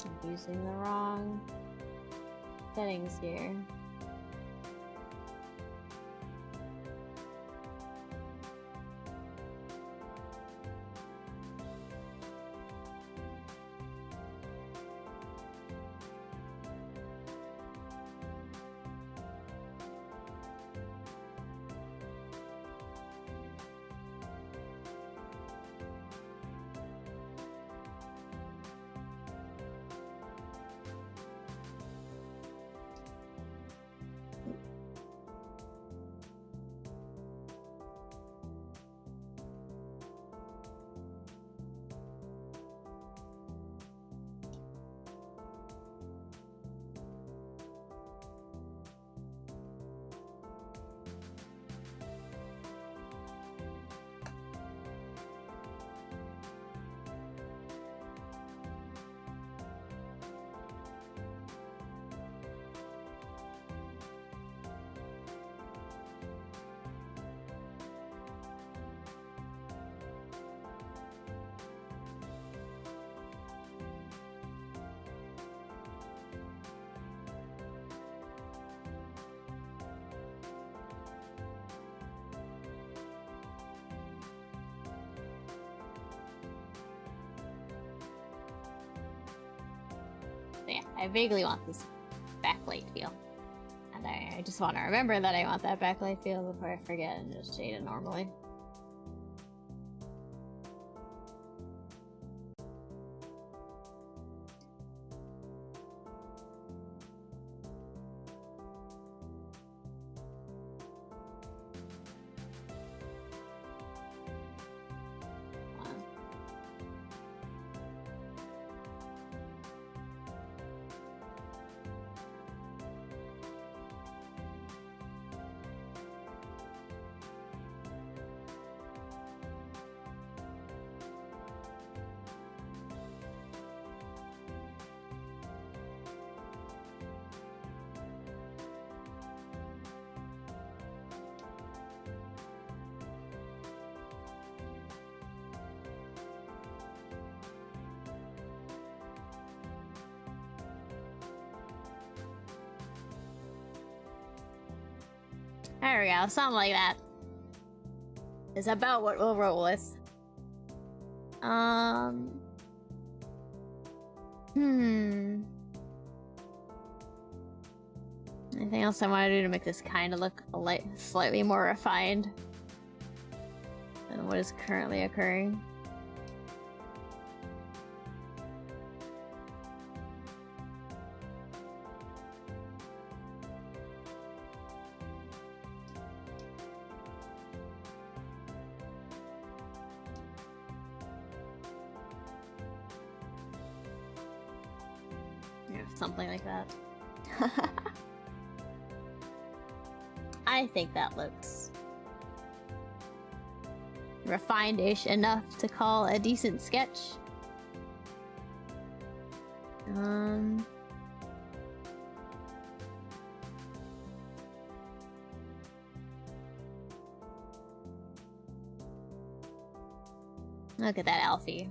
[SPEAKER 1] I'm using the wrong settings here. Yeah, I vaguely want this backlight feel. And I just want to remember that I want that backlight feel before I forget and just shade it normally. There we go, something like that. Is about what we'll roll with. Anything else I want to do to make this kind of look slightly more refined than what is currently occurring? Something like that. I think that looks refined-ish enough to call a decent sketch. Look at that Alfie.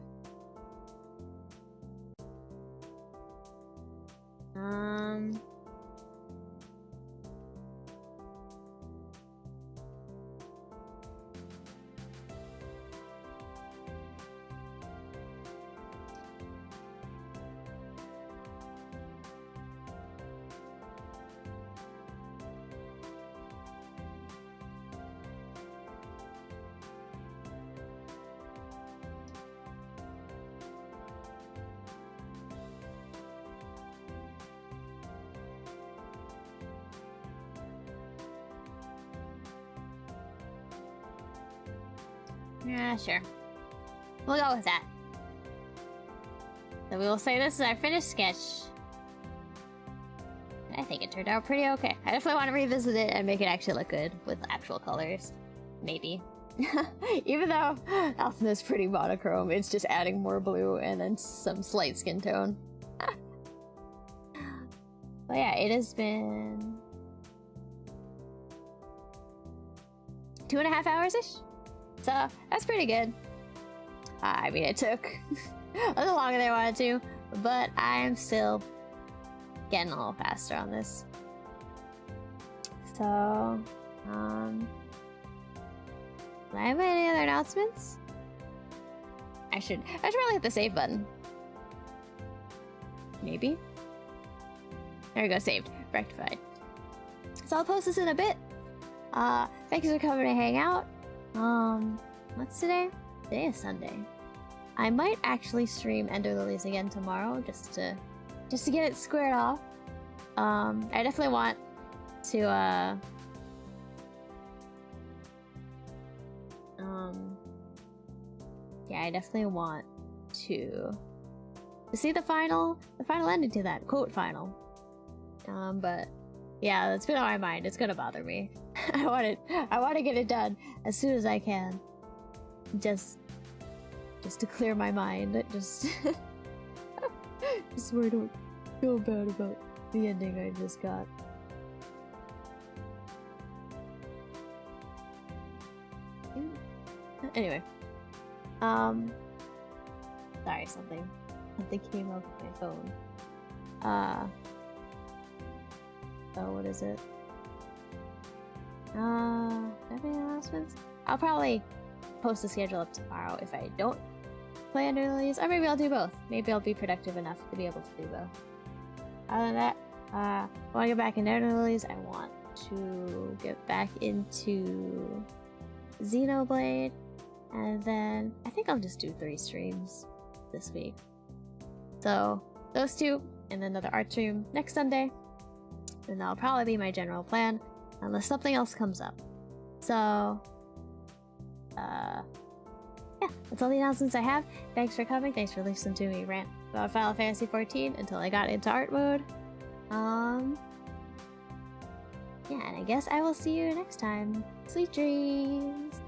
[SPEAKER 1] Yeah, sure. We'll go with that. So we will say this is our finished sketch. I think it turned out pretty okay. I definitely want to revisit it and make it actually look good with actual colors. Maybe. Even though alphinaud is pretty monochrome, it's just adding more blue and then some slight skin tone. But yeah, it has been 2.5 hours-ish? So, that's pretty good. I mean, it took a little longer than I wanted to, but I'm still getting a little faster on this. So, do I have any other announcements? I should probably hit the save button. Maybe. There we go, saved, rectified. So I'll post this in a bit. Thanks for coming to hang out. What's today? Today is Sunday. I might actually stream Ender Lilies again tomorrow, just to get it squared off. I definitely want to yeah, I definitely want to see the final ending to that quote final. But yeah, that's been on my mind. It's gonna bother me. I want to get it done as soon as I can. Just to clear my mind. Just so I don't feel bad about the ending I just got. Anyway, sorry, something came up with my phone. Oh, what is it? Any announcements? I'll probably post the schedule up tomorrow if I don't play Ender Lilies, or maybe I'll do both. Maybe I'll be productive enough to be able to do both. Other than that, I want to get back into Ender Lilies. I want to get back into Xenoblade, and then I think I'll just do 3 streams this week. So those 2, and then another art stream next Sunday, and that'll probably be my general plan, unless something else comes up. So yeah, that's all the announcements I have. Thanks for coming. Thanks for listening to me rant about Final Fantasy XIV until I got into art mode. Yeah, and I guess I will see you next time. Sweet dreams!